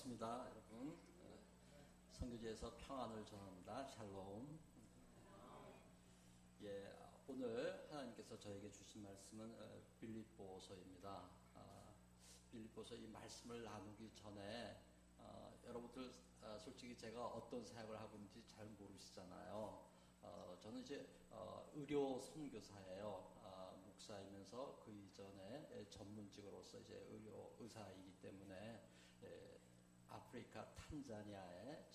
반갑습니다, 여러분. 선교지에서 평안을 전합니다. 샬롬. 오늘 하나님께서 저에게 주신 말씀은 빌립보서입니다. 빌립보서 이 말씀을 나누기 전에 여러분들 솔직히 제가 어떤 사역을 하고 있는지 잘 모르시잖아요. 저는 이제 의료 선교사예요. 목사이면서 그 이전에 전문직으로서 이제 의사이기 때문에 아프리카 탄자니아에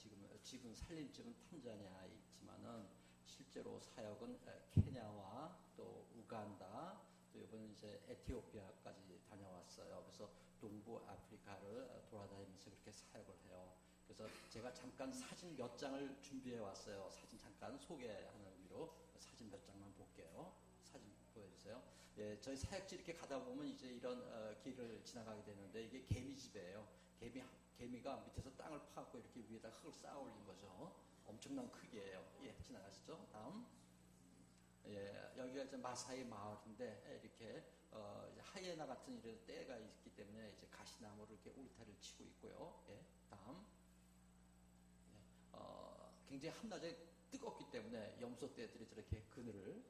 지금 살림집은 탄자니아에 있지만은 실제로 사역은 케냐와 또 우간다, 또 이번에 이제 에티오피아까지 다녀왔어요. 그래서 동부 아프리카를 돌아다니면서 그렇게 사역을 해요. 그래서 제가 잠깐 사진 몇 장을 준비해 왔어요. 사진 잠깐 소개하는 의미로 사진 몇 장만 볼게요. 사진 보여주세요. 저희 사역지 이렇게 가다 보면 이제 이런 길을 지나가게 되는데 이게 개미집이에요. 개미가 밑에서 땅을 파갖고 이렇게 위에다 흙을 쌓아 올린 거죠. 엄청난 크기예요. 지나가시죠. 다음. 여기가 이제 마사이 마을인데 이렇게 하이에나 같은 이런 떼가 있기 때문에 이제 가시나무를 이렇게 울타리를 치고 있고요. 다음. 굉장히 한낮에 뜨겁기 때문에 염소 떼들이 저렇게 그늘을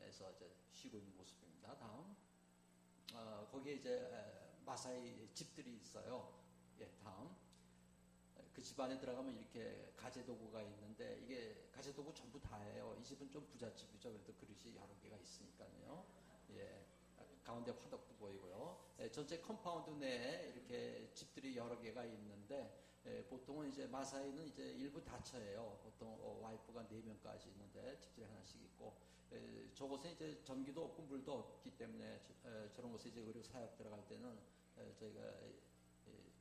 해서 이제 쉬고 있는 모습입니다. 다음. 거기에 이제 마사이 집들이 있어요. 다음. 그 집 안에 들어가면 이렇게 가재도구가 있는데 이게 가재도구 전부 다예요. 이 집은 좀 부잣집이죠. 그래도 그릇이 여러 개가 있으니까요. 가운데 화덕도 보이고요. 전체 컴파운드 내에 이렇게 집들이 여러 개가 있는데 보통은 이제 마사이는 이제 일부 다처예요. 보통 와이프가 4명까지 있는데 집들이 하나씩 있고 저곳에 이제 전기도 없고 물도 없기 때문에 저런 곳에 이제 의료 사역 들어갈 때는 저희가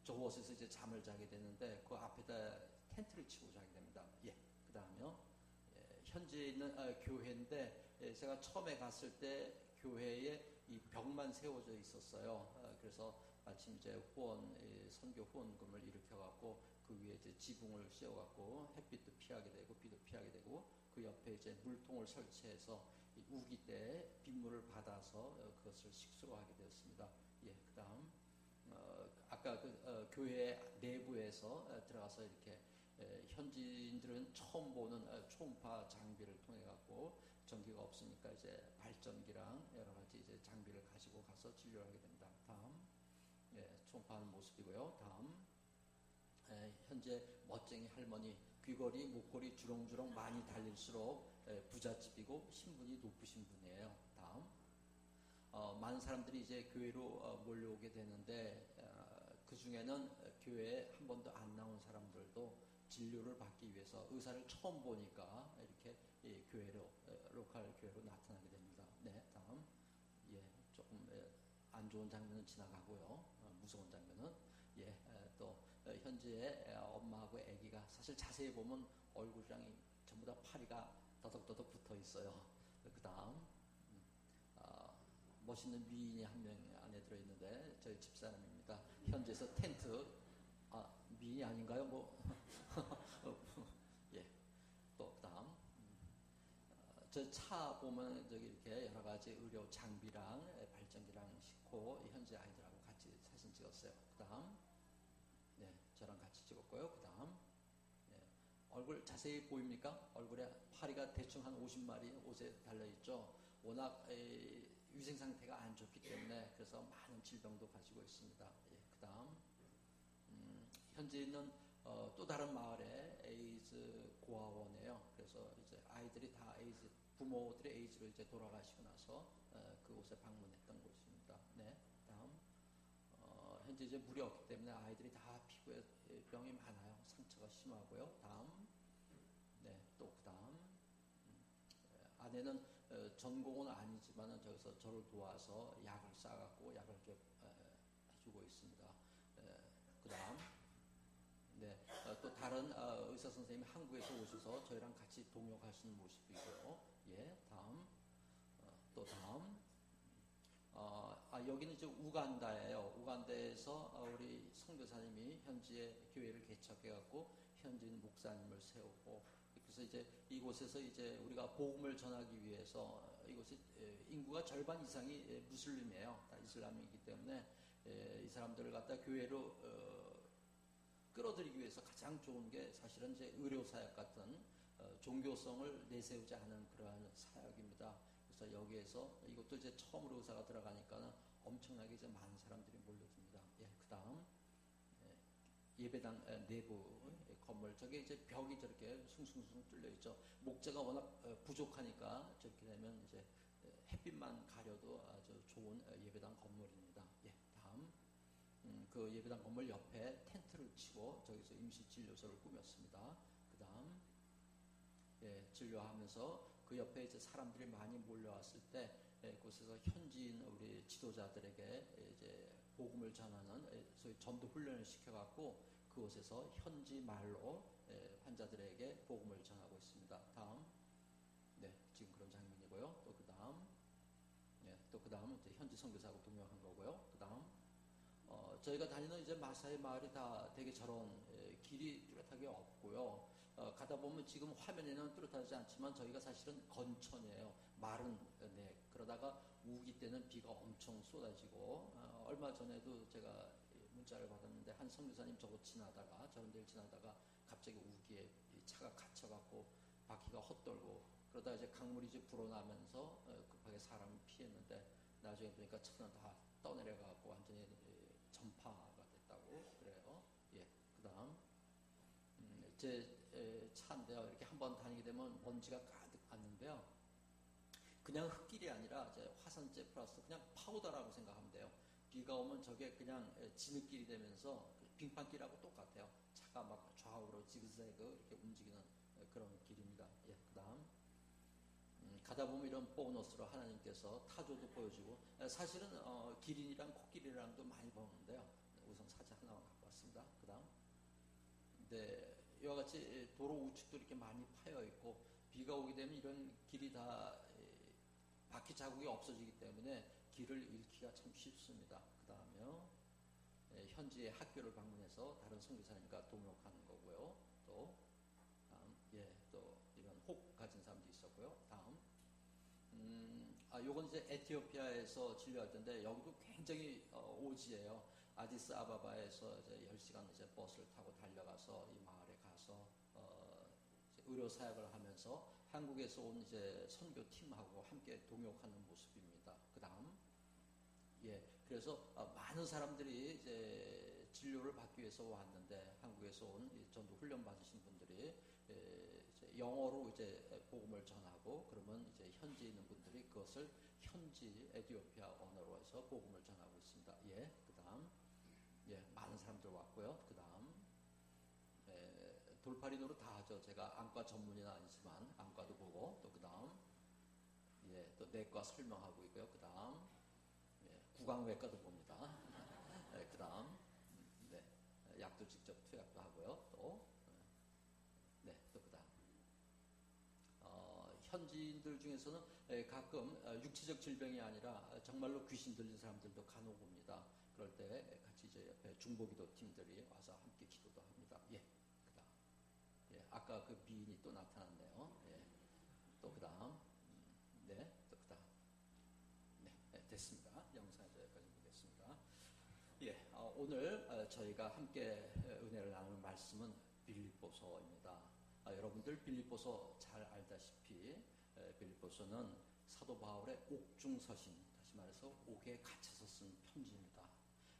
저곳에서 이제 잠을 자게 되는데 그 앞에다 텐트를 치고 자게 됩니다. 그 다음에요. 현지에 있는 교회인데 제가 처음에 갔을 때 교회에 이 벽만 세워져 있었어요. 그래서 마침 이제 선교 후원금을 일으켜갖고 그 위에 이제 지붕을 씌워갖고 햇빛도 피하게 되고 비도 피하게 되고 그 옆에 이제 물통을 설치해서 우기 때 빗물을 받아서 그것을 식수로 하게 되었습니다. 그 다음. 아까 교회 내부에서 들어가서 이렇게 현지인들은 처음 보는 초음파 장비를 통해 갖고 전기가 없으니까 이제 발전기랑 여러 가지 이제 장비를 가지고 가서 진료를 하게 됩니다. 다음. 초음파하는 모습이고요. 다음. 현재 멋쟁이 할머니, 귀걸이, 목걸이 주렁주렁 많이 달릴수록 부잣집이고 신분이 높으신 분이에요. 다음. 많은 사람들이 이제 교회로 몰려오게 되는데 그 중에는 교회에 한 번도 안 나온 사람들도 진료를 받기 위해서 의사를 처음 보니까 이렇게 교회로 로컬 교회로 나타나게 됩니다. 다음. 조금 안 좋은 장면은 지나가고요. 무서운 장면은 또 현지에 엄마하고 아기가 사실 자세히 보면 얼굴이랑 전부 다 파리가 더덕더덕 붙어 있어요. 그 다음. 멋있는 미인이 한 명 안에 들어있는데 저희 집사람입니다. 현지에서 텐트 미인이 아닌가요? 또 다음. 저 차 보면 저기 이렇게 여러 가지 의료 장비랑 발전기랑 싣고 현지 아이들하고 같이 사진 찍었어요. 그 다음. 저랑 같이 찍었고요. 그 다음. 얼굴 자세히 보입니까? 얼굴에 파리가 대충 한 50마리 옷에 달려있죠. 워낙 위생 상태가 안 좋기 때문에 그래서 많은 질병도 가지고 있습니다. 그 다음. 현재 있는 또 다른 마을에 에이즈 고아원이에요. 그래서 이제 아이들이 다 부모들의 에이즈로 이제 돌아가시고 나서 그곳에 방문했던 곳입니다. 다음. 현재 이제 물이 없기 때문에 아이들이 다 피부에 병이 많아요. 상처가 심하고요. 다음. 또 그 다음. 아내는 전공은 아니지만은 저기서 저를 도와서 약을 싸갖고 약을 이렇게 해주고 있습니다. 그 다음. 또 다른 의사 선생님이 한국에서 오셔서 저희랑 같이 동역하시는 모습이고요. 다음. 또 다음. 여기는 이제 우간다예요. 우간다에서 우리 선교사님이 현지에 교회를 개척해갖고 현지인 목사님을 세우고 그래서 이제 이곳에서 이제 우리가 복음을 전하기 위해서 이곳에 인구가 절반 이상이 무슬림이에요. 다 이슬람이기 때문에 이 사람들을 갖다 교회로 끌어들이기 위해서 가장 좋은 게 사실은 이제 의료사역 같은 종교성을 내세우지 않은 그러한 사역입니다. 그래서 여기에서 이것도 이제 처음으로 의사가 들어가니까 엄청나게 이제 많은 사람들이 몰려듭니다. 예, 그 다음 예배당 내부 건물, 저게 이제 벽이 저렇게 숭숭숭 뚫려 있죠. 목재가 워낙 부족하니까 저렇게 되면 이제 햇빛만 가려도 아주 좋은 예배당 건물입니다. 예, 다음 그 예배당 건물 옆에 텐트를 치고 저기서 임시 진료소를 꾸몄습니다. 그 다음 예, 진료하면서 그 옆에 이제 사람들이 많이 몰려왔을 때 그곳에서 현지인 우리 지도자들에게 이제 복음을 전하는 소위 전도 훈련을 시켜갖고 그곳에서 현지 말로 환자들에게 복음을 전하고 있습니다. 다음 네, 지금 그런 장면이고요. 또 그 다음 네, 또 그 다음은 이제 현지 선교사하고 동행한 거고요. 그 다음 저희가 다니는 이제 마사이 마을이 다 되게 저런 길이 뚜렷하게 없고요. 가다 보면 지금 화면에는 뚜렷하지 않지만 저희가 사실은 건천이에요. 마른 네. 그러다가 우기 때는 비가 엄청 쏟아지고 얼마 전에도 제가 문자를 받았는데 한 선교사님 저거 지나다가 저런 데를 지나다가 갑자기 우기에 차가 갇혀갖고 바퀴가 헛돌고 그러다 이제 강물이 이제 불어나면서 급하게 사람을 피했는데 나중에 보니까 차는 다 떠내려가고 완전히 전파가 됐다고 그래요. 예, 그 다음 제 차인데요. 이렇게 한번 다니게 되면 먼지가 가득 앉는데요. 그냥 흙길이 아니라 이제 화산재 플러스 그냥 파우더라고 생각하면 돼요. 비가 오면 저게 그냥 진흙길이 되면서 빙판길하고 똑같아요. 차가 막 좌우로 지그재그 이렇게 움직이는 그런 길입니다. 예, 그 다음 가다 보면 이런 보너스로 하나님께서 타조도 보여주고 사실은 기린이랑 코끼리랑도 많이 보는데요. 우선 사진 하나만 갖고 왔습니다. 그 다음 네, 이와 같이 도로 우측도 이렇게 많이 파여 있고 비가 오게 되면 이런 길이 다 바퀴 자국이 없어지기 때문에 길을 잃기가 참 쉽습니다. 그 다음에요 현지의 학교를 방문해서 다른 선교사님과 동역하는 거고요. 또 다음 또 이런 혹 가진 사람도 있었고요. 다음 요건 이제 에티오피아에서 진료할 텐데 여기도 굉장히 오지예요. 아디스 아바바에서 이제 10시간 이제 버스를 타고 달려가서 이 마을에 가서 이제 의료 사역을 하면서 한국에서 온 이제 선교팀하고 함께 동역하는 모습입니다. 그 다음 그래서 많은 사람들이 이제 진료를 받기 위해서 왔는데 한국에서 온 전도 훈련 받으신 분들이 이제 영어로 이제 복음을 전하고 그러면 이제 현지에 있는 분들이 그것을 현지 에티오피아 언어로 해서 복음을 전하고 있습니다. 그 다음 많은 사람들 왔고요. 그 다음 돌팔이노로 다 하죠. 제가 안과 전문의는 아니지만 안과도 보고 또 그 다음 또 내과 설명하고 있고요. 그 다음 구강외과도 봅니다. 그 다음 약도 직접 투약도 하고요. 또 그 다음 현지인들 중에서는 가끔 육체적 질병이 아니라 정말로 귀신 들린 사람들도 간혹 옵니다. 그럴 때 같이 이제 옆에 중보기도 팀들이 와서 함께 기도도 합니다. 그 다음 아까 그 미인이 또 나타났네요. 또 그 다음 또 그 다음 됐습니다. 영상에서 여기까지 보겠습니다. 오늘 저희가 함께 은혜를 나누는 말씀은 빌립보서입니다. 여러분들 빌립보서 잘 알다시피 빌립보서는 사도 바울의 옥중서신, 다시 말해서 옥에 갇혀서 쓴 편지입니다.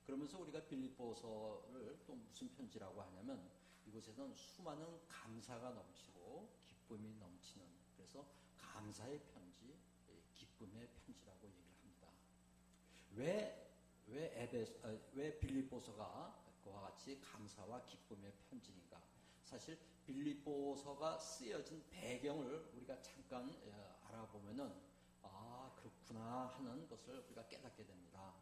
그러면서 우리가 빌립보서를 또 무슨 편지라고 하냐면 이곳에는 수많은 감사가 넘치고 기쁨이 넘치는, 그래서 감사의 편지, 기쁨의 편지라고 얘기를 합니다. 왜 빌립보서가 그와 같이 감사와 기쁨의 편지인가? 사실 빌립보서가 쓰여진 배경을 우리가 잠깐 알아보면은 그렇구나 하는 것을 우리가 깨닫게 됩니다.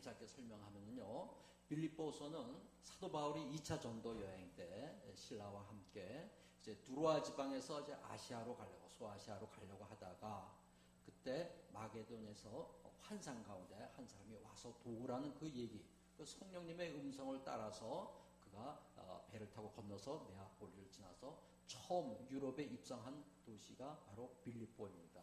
짧게 설명하면요, 빌립보서는 사도 바울이 2차 전도 여행 때 신라와 함께 이제 두로아 지방에서 이제 소아시아로 가려고 하다가 그때 마게돈에서 환상 가운데 한 사람이 와서 도우라는 그 얘기, 그 성령님의 음성을 따라서 그가 배를 타고 건너서 네아폴리를 지나서 처음 유럽에 입성한 도시가 바로 빌립보입니다.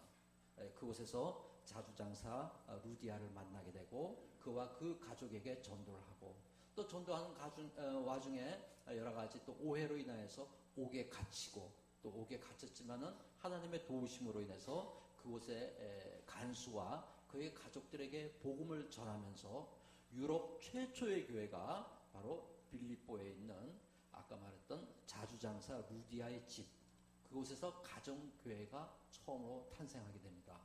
그곳에서 자주장사 루디아를 만나게 되고 그와 그 가족에게 전도를 하고 또 전도하는 와중에 여러 가지 또 오해로 인하여서 옥에 갇히고 또 옥에 갇혔지만은 하나님의 도우심으로 인해서 그곳에 간수와 그의 가족들에게 복음을 전하면서 유럽 최초의 교회가 바로 빌립보에 있는 아까 말했던 자주장사 루디아의 집, 그곳에서 가정교회가 처음으로 탄생하게 됩니다.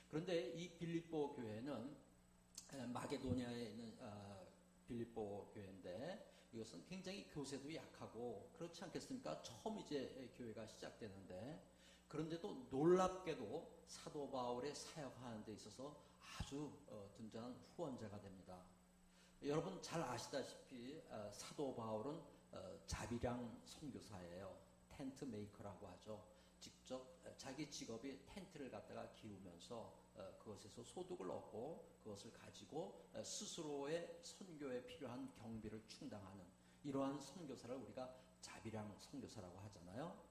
그런데 이 빌립보 교회는 마게도니아에 있는 빌립보 교회인데 이것은 굉장히 교세도 약하고 그렇지 않겠습니까? 처음 이제 교회가 시작되는데 그런데도 놀랍게도 사도 바울의 사역하는 데 있어서 아주 든든한 후원자가 됩니다. 여러분 잘 아시다시피 사도 바울은 자비랑 선교사예요. 텐트 메이커라고 하죠. 직접 자기 직업이 텐트를 갖다가 기우면서 그것에서 소득을 얻고 그것을 가지고 스스로의 선교에 필요한 경비를 충당하는 이러한 선교사를 우리가 자비랑 선교사라고 하잖아요.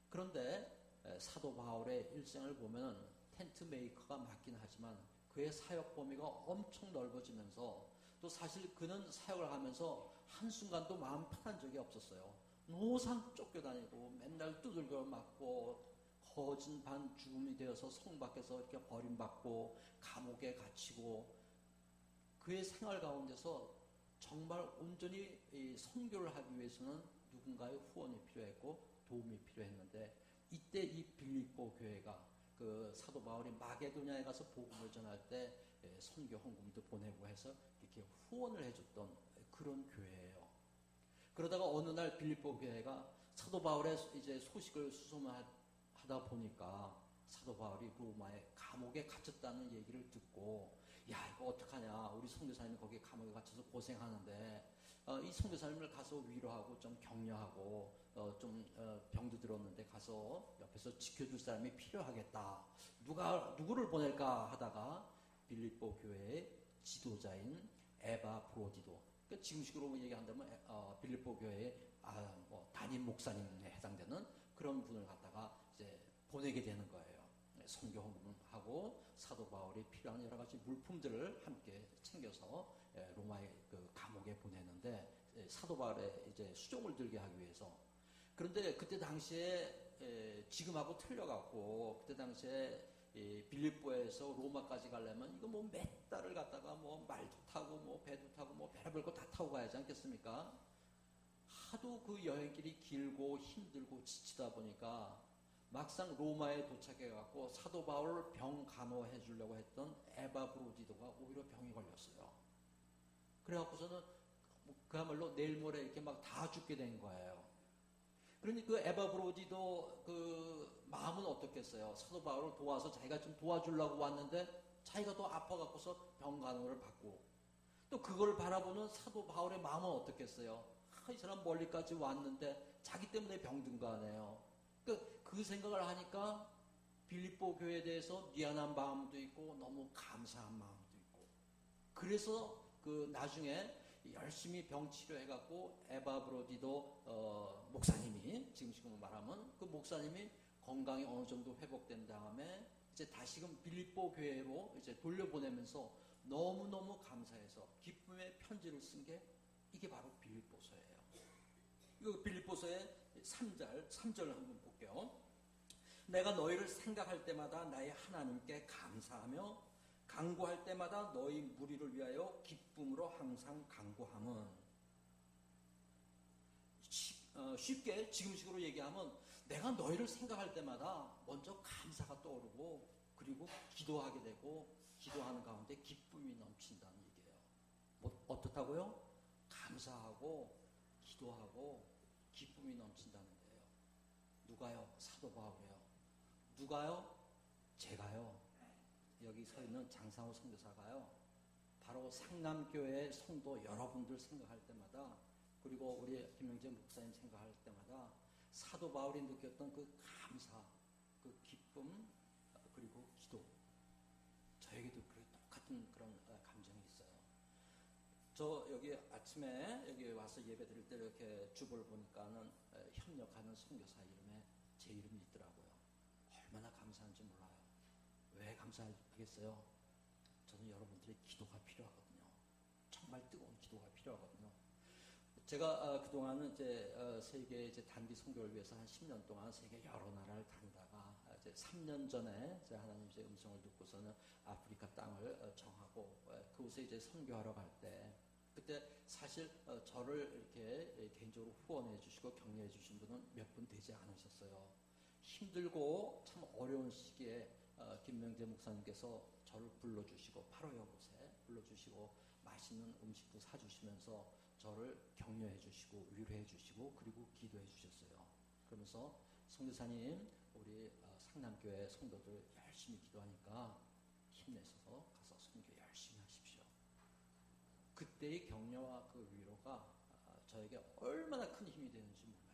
그런데 사도 바울의 일생을 보면 텐트 메이커가 맞긴 하지만 그의 사역 범위가 엄청 넓어지면서 또 사실 그는 사역을 하면서 한순간도 마음 편한 적이 없었어요. 노상 쫓겨다니고 맨날 두들겨 맞고 거진 반 죽음이 되어서 성 밖에서 이렇게 버림받고 감옥에 갇히고 그의 생활 가운데서 정말 온전히 선교를 하기 위해서는 누군가의 후원이 필요했고 도움이 필요했는데 이때 이 빌립보 교회가 그 사도 바울이 마게도냐에 가서 복음을 전할 때 선교 헌금도 보내고 해서 이렇게 후원을 해줬던 그런 교회예요. 그러다가 어느 날 빌립보 교회가 사도 바울의 이제 소식을 수소문하다 보니까 사도 바울이 로마의 감옥에 갇혔다는 얘기를 듣고 야 이거 어떡하냐 우리 선교사님이 거기 감옥에 갇혀서 고생하는데 이 선교사님을 가서 위로하고 좀 격려하고 병도 들었는데 가서 옆에서 지켜줄 사람이 필요하겠다. 누구를 보낼까 하다가 빌립보 교회의 지도자인 에바 브로디도 그러니까 지금식으로 얘기한다면 빌립보 교회의 담임 목사님에 해당되는 그런 분을 갖다가 이제 보내게 되는 거예요. 선교 헌금하고 사도 바울이 필요한 여러 가지 물품들을 함께 챙겨서 로마의 그 감옥에 보내는데 사도 바울의 이제 수종을 들게 하기 위해서. 그런데 그때 당시에 지금하고 틀려갖고 그때 당시에 빌립보에서 로마까지 가려면 이거 뭐 몇 달을 갔다가 뭐 말도 타고 뭐 배도 타고 뭐 별별 거 다 타고 가야지 않겠습니까? 하도 그 여행길이 길고 힘들고 지치다 보니까 막상 로마에 도착해갖고 사도 바울을 병 간호해 주려고 했던 에바 브로디도가 오히려 병이 걸렸어요. 그래갖고서는 그야말로 내일 모레 이렇게 막 다 죽게 된 거예요. 그러니 그 에바 브로디도 그 마음은 어떻겠어요? 사도 바울을 도와서 자기가 좀 도와주려고 왔는데 자기가 또 아파갖고서 병 간호를 받고 또 그걸 바라보는 사도 바울의 마음은 어떻겠어요? 이 사람 멀리까지 왔는데 자기 때문에 병든 거 아니에요. 그 생각을 하니까 빌립보 교회에 대해서 미안한 마음도 있고 너무 감사한 마음도 있고 그래서 그 나중에 열심히 병 치료해갖고 에바 브로디도 목사님이 지금 말하면 그 목사님이 건강이 어느 정도 회복된 다음에 이제 다시금 빌립보 교회로 이제 돌려보내면서 너무너무 감사해서 기쁨의 편지를 쓴 게 이게 바로 빌립보서예요. 이거 빌립보서의 3절 한번 볼게요. 내가 너희를 생각할 때마다 나의 하나님께 감사하며 간구할 때마다 너희 무리를 위하여 기쁨으로 항상 간구함은 쉽게 지금식으로 얘기하면 내가 너희를 생각할 때마다 먼저 감사가 떠오르고 그리고 기도하게 되고 기도하는 가운데 기쁨이 넘친다는 얘기예요. 뭐 어떻다고요? 감사하고 기도하고 기쁨이 넘친다는 거예요. 누가요? 사도 바울이요. 누가요? 제가요. 여기 서 있는 장상호 선교사가요. 바로 상남교회 성도 여러분들 생각할 때마다 그리고 우리 김명재 목사님 생각할 때마다 사도 바울이 느꼈던 그 감사, 그 기쁨, 그리고 기도. 저에게도 똑같은 그런 감정이 있어요. 저 여기 아침에 여기 와서 예배 드릴 때 이렇게 주보를 보니까는 협력하는 선교사 이름에 제 이름이 있더라고요. 얼마나 감사한지 몰라요. 왜 감사하겠어요? 저는 여러분들의 기도가 필요하거든요. 정말 뜨거운 기도가 필요하거든요. 제가 그동안은 이제 세계 이제 단기 선교를 위해서 한 10년 동안 세계 여러 나라를 다니다가 이제 3년 전에 이제 하나님 제 음성을 듣고서는 아프리카 땅을 정하고 그곳에 이제 선교하러 갈 때 그때 사실 저를 이렇게 개인적으로 후원해 주시고 격려해 주신 분은 몇 분 되지 않으셨어요. 힘들고 참 어려운 시기에 김명재 목사님께서 저를 불러주시고 8호 여곳에 불러주시고 맛있는 음식도 사주시면서 저를 격려해 주시고 위로해 주시고 그리고 기도해 주셨어요. 그러면서 선교사님 우리 상남교회 성도들 열심히 기도하니까 힘내셔서 가서 선교 열심히 하십시오. 그때의 격려와 그 위로가 저에게 얼마나 큰 힘이 되는지 몰라요.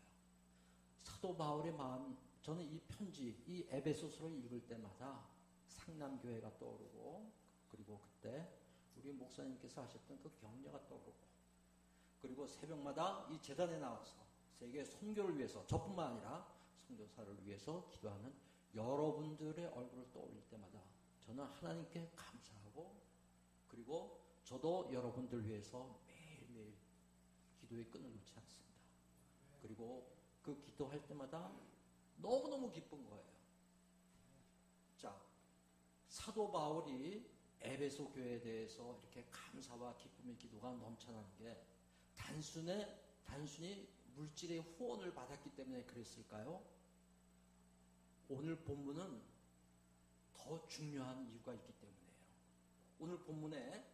사도 바울의 마음, 저는 이 편지, 이 에베소서를 읽을 때마다 상남교회가 떠오르고 그리고 그때 우리 목사님께서 하셨던 그 격려가 떠오르고 그리고 새벽마다 이 재단에 나와서 세계 선교를 위해서 저뿐만 아니라 선교사를 위해서 기도하는 여러분들의 얼굴을 떠올릴 때마다 저는 하나님께 감사하고 그리고 저도 여러분들 위해서 매일매일 기도의 끈을 놓지 않습니다. 그리고 그 기도할 때마다 너무너무 기쁜 거예요. 자, 사도 바울이 에베소 교회에 대해서 이렇게 감사와 기쁨의 기도가 넘쳐나는 게 단순히 물질의 후원을 받았기 때문에 그랬을까요? 오늘 본문은 더 중요한 이유가 있기 때문이에요. 오늘 본문에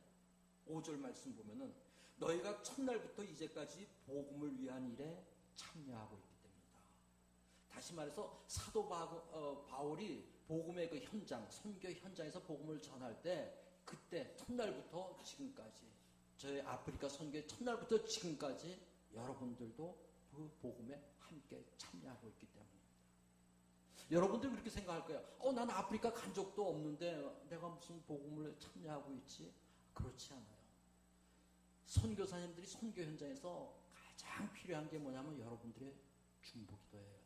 5절 말씀 보면은 너희가 첫날부터 이제까지 복음을 위한 일에 참여하고 있기 때문이다. 다시 말해서 사도 바울이 복음의 그 현장, 선교 현장에서 복음을 전할 때 그때 첫날부터 지금까지 저희 아프리카 선교의 첫날부터 지금까지 여러분들도 그 복음에 함께 참여하고 있기 때문입니다. 여러분들 그렇게 생각할 거예요. 나는 아프리카 간 적도 없는데 내가 무슨 복음을 참여하고 있지? 그렇지 않아요. 선교사님들이 선교 현장에서 가장 필요한 게 뭐냐면 여러분들의 중보기도예요.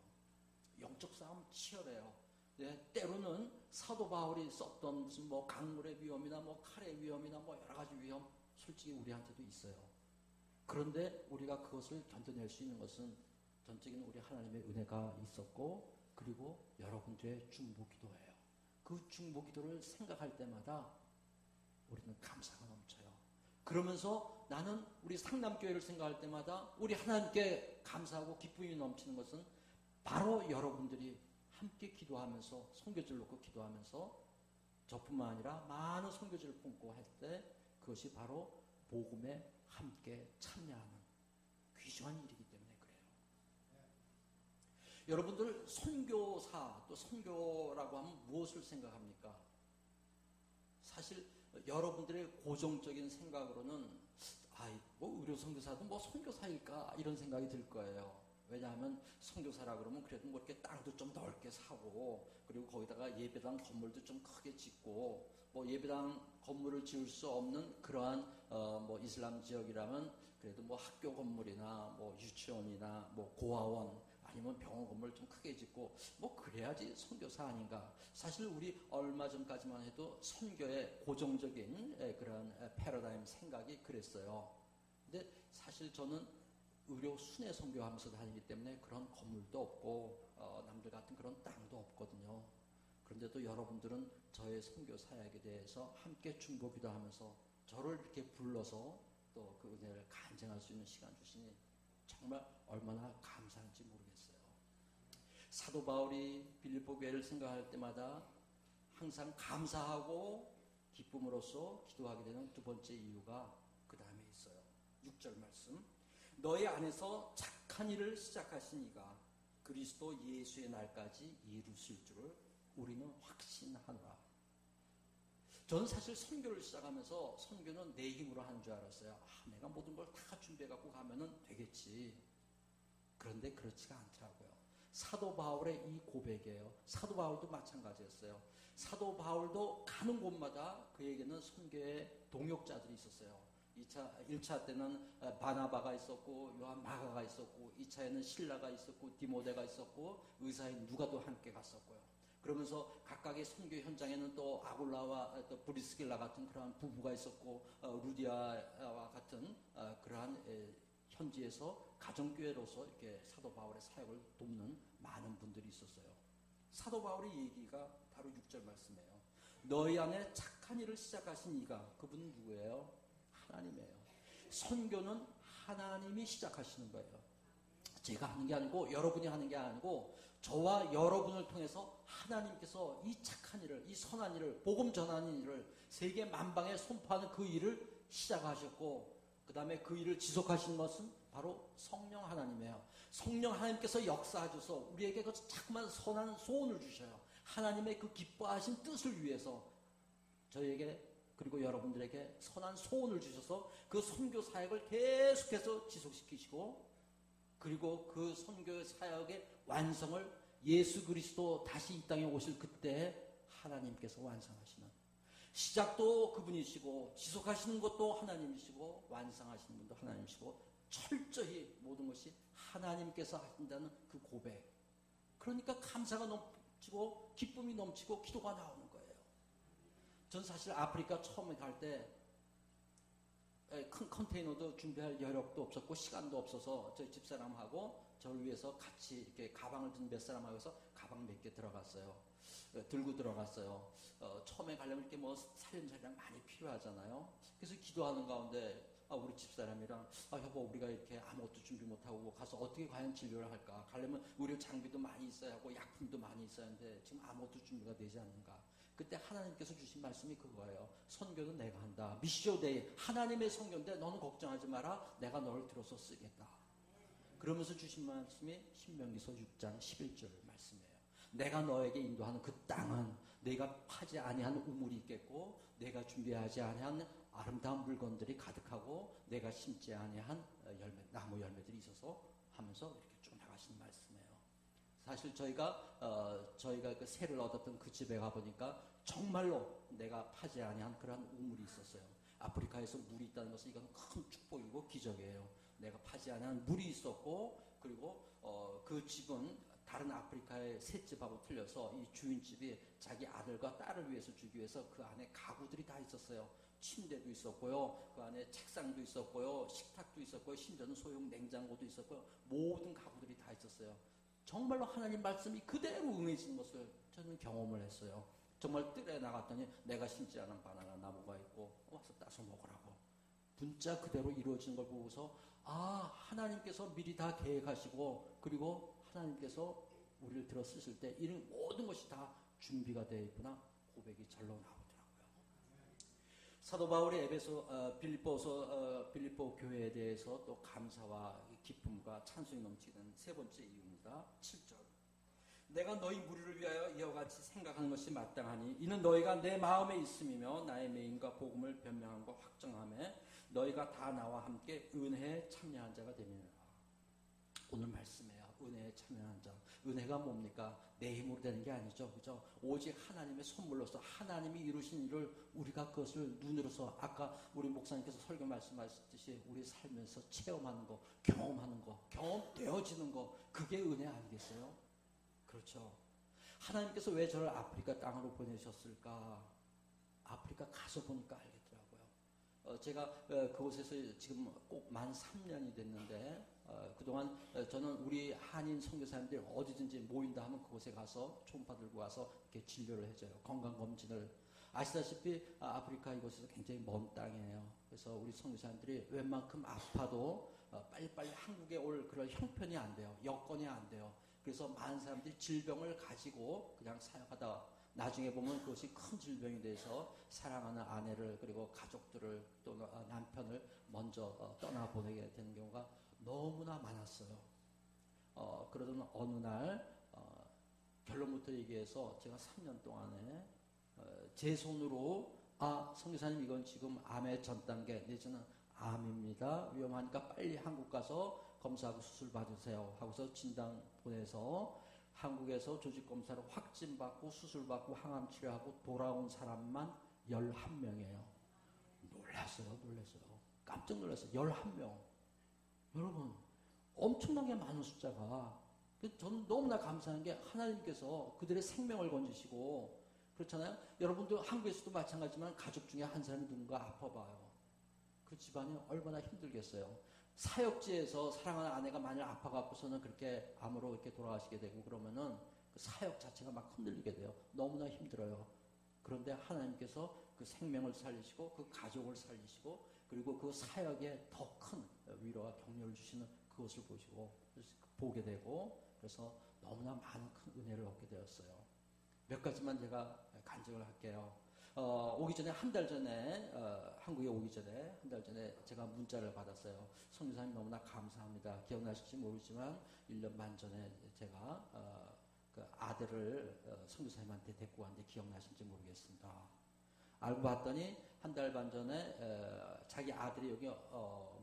영적 싸움 치열해요. 네, 때로는 사도 바울이 썼던 무슨 뭐 강물의 위험이나 뭐 칼의 위험이나 뭐 여러 가지 위험 솔직히 우리한테도 있어요. 그런데 우리가 그것을 견뎌낼 수 있는 것은 전적인 우리 하나님의 은혜가 있었고 그리고 여러분들의 중보기도예요. 그 중보기도를 생각할 때마다 우리는 감사가 넘쳐요. 그러면서 나는 우리 상남교회를 생각할 때마다 우리 하나님께 감사하고 기쁨이 넘치는 것은 바로 여러분들이 함께 기도하면서 선교지를 놓고 기도하면서 저뿐만 아니라 많은 선교지를 품고 할 때 그것이 바로 복음에 함께 참여하는 귀중한 일이기 때문에 그래요. 여러분들 선교사 또 선교라고 하면 무엇을 생각합니까? 사실 여러분들의 고정적인 생각으로는 뭐 의료 선교사도 뭐 선교사일까 이런 생각이 들 거예요. 왜냐하면 선교사라 그러면 그래도 뭐 이렇게 땅도 좀 넓게 사고 그리고 거기다가 예배당 건물도 좀 크게 짓고 뭐 예배당 건물을 지을 수 없는 그러한 뭐 이슬람 지역이라면 그래도 뭐 학교 건물이나 뭐 유치원이나 뭐 고아원 아니면 병원 건물 좀 크게 짓고 뭐 그래야지 선교사 아닌가. 사실 우리 얼마 전까지만 해도 선교의 고정적인 그런 패러다임 생각이 그랬어요. 근데 사실 저는 의료 순회 선교하면서 다니기 때문에 그런 건물도 없고 남들 같은 그런 땅도 없거든요. 그런데도 여러분들은 저의 선교 사역에 대해서 함께 중보기도 하면서 저를 이렇게 불러서 또 그 은혜를 간증할 수 있는 시간 주시니 정말 얼마나 감사한지 모르겠어요. 사도 바울이 빌립보 교회를 생각할 때마다 항상 감사하고 기쁨으로써 기도하게 되는 두 번째 이유가 그 다음에 있어요. 6절 말씀. 너희 안에서 착한 일을 시작하신 이가 그리스도 예수의 날까지 이루실 줄을 우리는 확신하노라. 저는 사실 선교를 시작하면서 선교는 내 힘으로 하는 줄 알았어요. 내가 모든 걸 다 준비해갖고 가면은 되겠지. 그런데 그렇지가 않더라고요. 사도 바울의 이 고백이에요. 사도 바울도 마찬가지였어요. 사도 바울도 가는 곳마다 그에게는 선교의 동역자들이 있었어요. 1차 때는 바나바가 있었고 요한 마가가 있었고 2차에는 실라가 있었고 디모데가 있었고 의사인 누가도 함께 갔었고요. 그러면서 각각의 선교 현장에는 또 아굴라와 또 브리스길라 같은 그러한 부부가 있었고 루디아와 같은 그러한 현지에서 가정교회로서 이렇게 사도 바울의 사역을 돕는 많은 분들이 있었어요. 사도 바울의 얘기가 바로 6절 말씀이에요. 너희 안에 착한 일을 시작하신 이가, 그분은 누구예요? 하나님이에요. 선교는 하나님이 시작하시는 거예요. 제가 하는 게 아니고 여러분이 하는 게 아니고 저와 여러분을 통해서 하나님께서 이 착한 일을, 이 선한 일을, 복음 전하는 일을 세계 만방에 선포하는 그 일을 시작하셨고, 그 다음에 그 일을 지속하신 것은 바로 성령 하나님이에요. 성령 하나님께서 역사하셔서 우리에게 그 자꾸만 선한 소원을 주셔요. 하나님의 그 기뻐하신 뜻을 위해서 저희에게 그리고 여러분들에게 선한 소원을 주셔서 그 선교 사역을 계속해서 지속시키시고, 그리고 그 선교 사역의 완성을 예수 그리스도 다시 이 땅에 오실 그때 하나님께서 완성하시는, 시작도 그분이시고 지속하시는 것도 하나님이시고 완성하시는 분도 하나님이시고 철저히 모든 것이 하나님께서 하신다는 그 고백. 그러니까 감사가 넘치고 기쁨이 넘치고 기도가 나오는 거예요. 전 사실 아프리카 처음에 갈 때 큰 컨테이너도 준비할 여력도 없었고 시간도 없어서 저희 집사람하고 저를 위해서 같이 이렇게 가방을 든 몇 사람하고 해서 가방 몇 개 들어갔어요. 들고 들어갔어요. 처음에 가려면 이렇게 뭐 살림살이랑 많이 필요하잖아요. 그래서 기도하는 가운데 우리 집사람이랑 여보 우리가 이렇게 아무것도 준비 못하고 가서 어떻게 과연 진료를 할까? 가려면 의료 장비도 많이 있어야 하고 약품도 많이 있어야 하는데 지금 아무것도 준비가 되지 않는가? 그때 하나님께서 주신 말씀이 그거예요. 선교는 내가 한다. 미시오데이, 하나님의 선교인데 너는 걱정하지 마라. 내가 너를 들어서 쓰겠다. 그러면서 주신 말씀이 신명기서 6장 11절 말씀이에요. 내가 너에게 인도하는 그 땅은 내가 파지 아니한 우물이 있겠고 내가 준비하지 아니한 아름다운 물건들이 가득하고 내가 심지 아니한 나무 열매들이 있어서 하면서 이렇게 쭉 나가시는 말씀이에요. 사실 저희가 그 새를 얻었던 그 집에 가보니까 정말로 내가 파지 아니한 그런 우물이 있었어요. 아프리카에서 물이 있다는 것은 이건 큰 축복이고 기적이에요. 내가 파지 아니한 물이 있었고, 그리고 그 집은 다른 아프리카의 새 집하고 틀려서 이 주인집이 자기 아들과 딸을 위해서 주기 위해서 그 안에 가구들이 다 있었어요. 침대도 있었고요, 그 안에 책상도 있었고요, 식탁도 있었고요, 심지어는 소형 냉장고도 있었고요. 모든 가구들이 다 있었어요. 정말로 하나님 말씀이 그대로 응해지는 것을 저는 경험을 했어요. 정말 뜰에 나갔더니 내가 심지 않은 바나나 나무가 있고 와서 따서 먹으라고. 문자 그대로 이루어지는 걸 보고서 하나님께서 미리 다 계획하시고 그리고 하나님께서 우리를 들어 쓰실 때 이런 모든 것이 다 준비가 되어 있구나. 고백이 절로 나오더라고요. 사도 바울이 빌립보 교회에 대해서 또 감사와 기쁨과 찬송이 넘치는 세 번째 이유입니다. 7절. 내가 너희 무리를 위하여 이와 같이 생각하는 것이 마땅하니 이는 너희가 내 마음에 있음이며 나의 메인과 복음을 변명함과 확정함에 너희가 다 나와 함께 은혜에 참여한 자가 되느니라. 오늘 말씀이에요. 은혜에 참여한 자. 은혜가 뭡니까? 내 힘으로 되는 게 아니죠. 그죠? 오직 하나님의 선물로서 하나님이 이루신 일을 우리가 그것을 눈으로서 아까 우리 목사님께서 설교 말씀하셨듯이 우리 살면서 체험하는 거, 경험하는 거, 경험되어지는 거, 그게 은혜 아니겠어요? 그렇죠. 하나님께서 왜 저를 아프리카 땅으로 보내셨을까? 아프리카 가서 보니까 알겠더라고요. 제가 그곳에서 지금 꼭 만 3년이 됐는데 그동안 저는 우리 한인 선교사님들이 어디든지 모인다 하면 그곳에 가서 초음파 들고 가서 이렇게 진료를 해줘요. 건강검진을. 아시다시피 아프리카 이곳에서 굉장히 먼 땅이에요. 그래서 우리 선교사님들이 웬만큼 아파도 빨리빨리 한국에 올 그런 형편이 안 돼요. 여건이 안 돼요. 그래서 많은 사람들이 질병을 가지고 그냥 사역하다 나중에 보면 그것이 큰 질병이 돼서 사랑하는 아내를 그리고 가족들을 또 남편을 먼저 떠나보내게 되는 경우가 너무나 많았어요. 그러던 어느 날 결론부터 얘기해서 제가 3년 동안에 제 손으로 선교사님 이건 지금 암의 전 단계 내지는 암입니다. 위험하니까 빨리 한국 가서 검사하고 수술 받으세요 하고서 진단 보내서 한국에서 조직검사로 확진받고 수술받고 항암 치료하고 돌아온 사람만 11명이에요. 놀랐어요. 깜짝 놀랐어요. 11명. 여러분 엄청나게 많은 숫자가. 저는 너무나 감사한 게 하나님께서 그들의 생명을 건지시고 그렇잖아요. 여러분도 한국에서도 마찬가지지만 가족 중에 한 사람이 누군가 아파봐요. 그 집안이 얼마나 힘들겠어요. 사역지에서 사랑하는 아내가 만약 아파갖고서는 그렇게 암으로 이렇게 돌아가시게 되고 그러면은 그 사역 자체가 막 흔들리게 돼요. 너무나 힘들어요. 그런데 하나님께서 그 생명을 살리시고 그 가족을 살리시고 그리고 그 사역에 더 큰 위로와 격려를 주시는 그것을 보게 되고 그래서 너무나 많은 큰 은혜를 얻게 되었어요. 몇 가지만 제가 간증을 할게요. 오기 전에 한 달 전에 한국에 오기 전에 한 달 전에 제가 문자를 받았어요. 선교사님 너무나 감사합니다. 기억나실지 모르지만 1년 반 전에 제가 그 아들을 선교사님한테 데리고 왔는데 기억나실지 모르겠습니다. 알고 봤더니 한 달 반 전에 자기 아들이 여기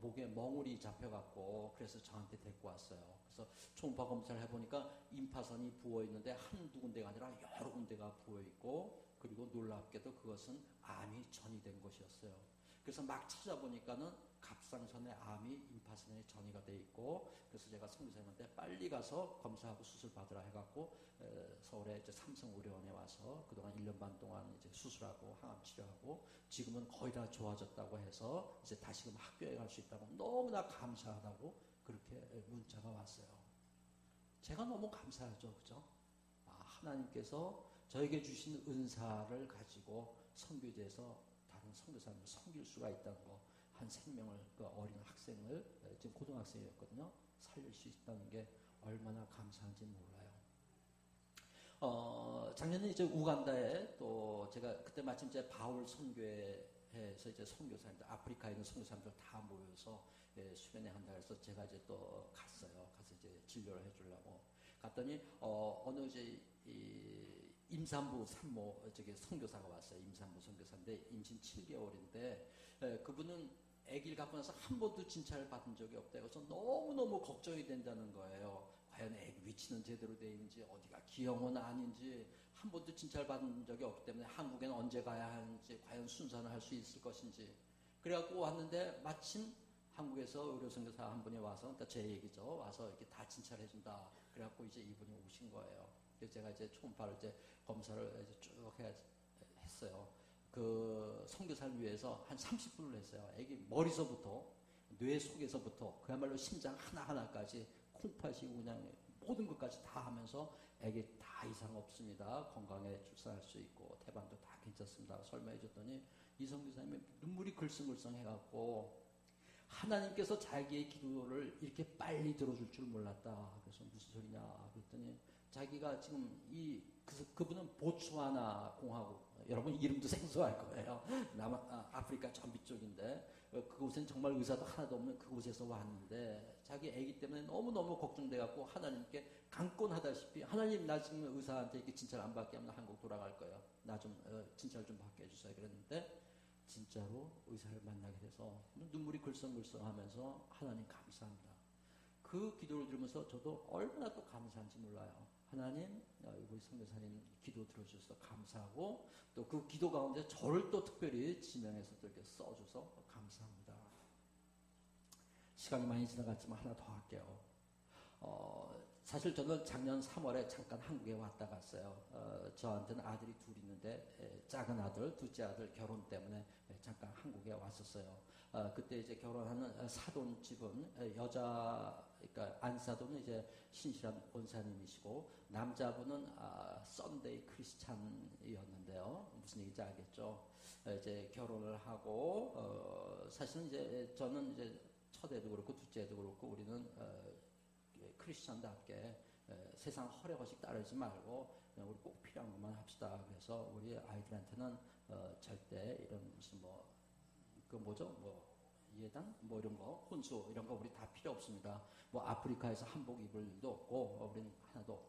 목에 멍울이 잡혀갖고 그래서 저한테 데리고 왔어요. 그래서 초음파 검사를 해보니까 임파선이 부어있는데 한두 군데가 아니라 여러 군데가 부어있고 그리고 놀랍게도 그것은 암이 전이된 것이었어요. 그래서 막 찾아보니까는 갑상선에 암이 임파선에 전이가 돼 있고 그래서 제가 선교사님한테 빨리 가서 검사하고 수술 받으라 해갖고 서울에 이제 삼성의료원에 와서 그동안 1년 반 동안 이제 수술하고 항암 치료하고 지금은 거의 다 좋아졌다고 해서 이제 다시금 학교에 갈 수 있다고 너무나 감사하다고 그렇게 문자가 왔어요. 제가 너무 감사하죠, 그죠? 하나님께서 저에게 주신 은사를 가지고 선교제에서 다른 선교사님을 섬길 수가 있다는 거, 한 생명을 그 어린 학생을 지금 고등학생이었거든요. 살릴 수 있다는 게 얼마나 감사한지 몰라요. 작년에 이제 우간다에 또 제가 그때 마침 이제 바울 선교회에서 이제 선교사님들 아프리카에 있는 선교사님들 다 모여서 수련회 한다 해서 제가 이제 또 갔어요. 가서 이제 진료를 해주려고 갔더니 어느 이제 임산부 산모 저기 선교사가 왔어요. 임산부 선교사인데 임신 7개월인데 그분은 아기를 갖고 나서 한 번도 진찰을 받은 적이 없대요. 그래서 너무너무 걱정이 된다는 거예요. 과연 아기 위치는 제대로 되어 있는지 어디가 기형은 아닌지 한 번도 진찰 받은 적이 없기 때문에 한국에는 언제 가야 하는지 과연 순산을 할 수 있을 것인지 그래갖고 왔는데 마침 한국에서 의료선교사 한 분이 와서 그러니까 제 얘기죠. 와서 이렇게 다 진찰해준다. 그래갖고 이제 이분이 오신 거예요. 그래서 제가 이제 초음파를 이제 검사를 이제 쭉 했어요. 그 선교사를 위해서 한 30분을 했어요. 애기 머리서부터 뇌 속에서부터 그야말로 심장 하나하나까지 콩팥이 그냥 모든 것까지 다 하면서 애기 다 이상 없습니다. 건강에 출산할 수 있고 태반도 다 괜찮습니다. 설명해 줬더니 이 선교사님이 눈물이 글썽글썽 해갖고 하나님께서 자기의 기도를 이렇게 빨리 들어줄 줄 몰랐다. 그래서 무슨 소리냐 그랬더니 자기가 지금 그분은 보츠와나 공화국 여러분 이름도 생소할 거예요. 아프리카 전비 쪽인데 그곳엔 정말 의사도 하나도 없는 그곳에서 왔는데 자기 아기 때문에 너무너무 걱정돼갖고 하나님께 강권하다시피 하나님 나 지금 의사한테 이렇게 진찰 안 받게 하면 한국 돌아갈 거예요. 나 좀 진찰 좀 받게 해주세요. 그랬는데 진짜로 의사를 만나게 돼서 눈물이 글썽글썽하면서 하나님 감사합니다. 그 기도를 들으면서 저도 얼마나 또 감사한지 몰라요. 하나님 우리 선교사님 기도 들어주셔서 감사하고 또 그 기도 가운데 저를 또 특별히 지명해서 또 이렇게 써줘서 감사합니다. 시간이 많이 지나갔지만 하나 더 할게요. 사실 저는 작년 3월에 잠깐 한국에 왔다 갔어요. 저한테는 아들이 둘 있는데 작은 아들, 둘째 아들 결혼 때문에 잠깐 한국에 왔었어요. 그때 이제 결혼하는 사돈 집은 그러니까 안사돈은 이제 신실한 원사님이시고 남자분은 썬데이 크리스찬이었는데요. 무슨 얘기인지 알겠죠? 이제 결혼을 하고 사실은 이제 저는 이제 첫 애도 그렇고 둘째 애도 그렇고 우리는 크리스천답게 세상 허례허식 따르지 말고 우리 꼭 필요한 것만 합시다. 그래서 우리 아이들한테는 절대 이런 무슨 예당 이런 거 혼수 이런 거 우리 다 필요 없습니다. 아프리카에서 한복 입을 일도 없고 우리는 하나도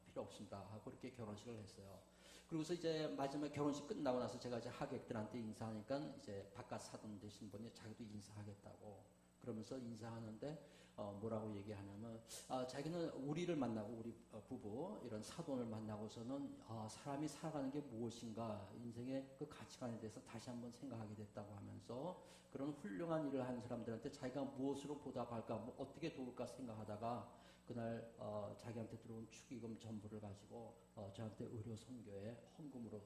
필요 없습니다. 하고 이렇게 결혼식을 했어요. 그리고서 이제 마지막 결혼식 끝나고 나서 제가 이제 하객들한테 인사하니까 이제 바깥 사돈 되신 분이 자기도 인사하겠다고 그러면서 인사하는데 뭐라고 얘기하냐면 자기는 우리를 만나고 우리 부부 이런 사돈을 만나고서는 사람이 살아가는 게 무엇인가 인생의 그 가치관에 대해서 다시 한번 생각하게 됐다고 하면서 그런 훌륭한 일을 하는 사람들한테 자기가 무엇으로 보답할까 어떻게 도울까 생각하다가 그날 자기한테 들어온 축의금 전부를 가지고 저한테 의료 선교에 헌금으로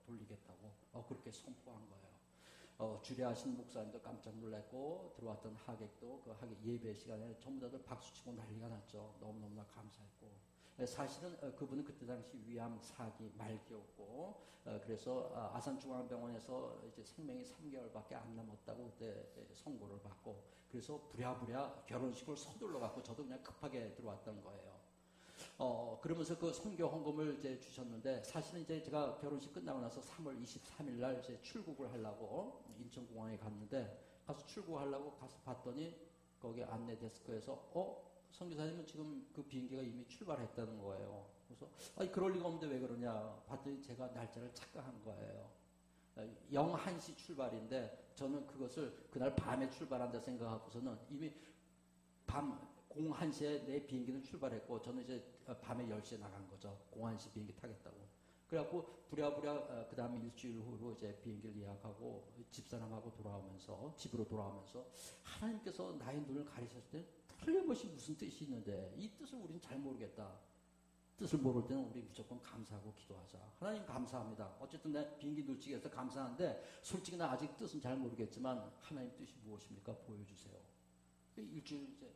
돌리겠다고 그렇게 선포한 거예요. 주례하신 목사님도 깜짝 놀랐고 들어왔던 하객도 그 하객 예배 시간에 전부 다들 박수치고 난리가 났죠. 너무너무나 감사했고. 사실은 그분은 그때 당시 위암 4기 말기였고 그래서 아산중앙병원에서 이제 생명이 3개월밖에 안 남았다고 그때 선고를 받고 그래서 부랴부랴 결혼식을 서둘러 갖고 저도 그냥 급하게 들어왔던 거예요. 그러면서 그 선교 헌금을 이제 주셨는데 사실은 이제 제가 결혼식 끝나고 나서 3월 23일 날 이제 출국을 하려고 인천공항에 갔는데 가서 출국하려고 가서 봤더니 거기 안내 데스크에서 선교사님은 지금 그 비행기가 이미 출발했다는 거예요. 그래서 아니 그럴 리가 없는데 왜 그러냐 봤더니 제가 날짜를 착각한 거예요. 01시 출발인데 저는 그것을 그날 밤에 출발한다 생각하고서는 이미 밤 01시에 내 비행기는 출발했고 저는 이제 밤에 10시에 나간 거죠. 01시 비행기 타겠다고. 그래갖고 부랴부랴 그 다음 일주일 후로 이제 비행기를 예약하고 집사람하고 집으로 돌아오면서 하나님께서 나의 눈을 가리셨을 때 틀림없이 무슨 뜻이 있는데 이 뜻을 우리는 잘 모르겠다. 뜻을 모를 때는 우리 무조건 감사하고 기도하자. 하나님 감사합니다. 어쨌든 내 비행기 놓치게 해서 감사한데 솔직히 나 아직 뜻은 잘 모르겠지만 하나님 뜻이 무엇입니까? 보여주세요. 일주일 이제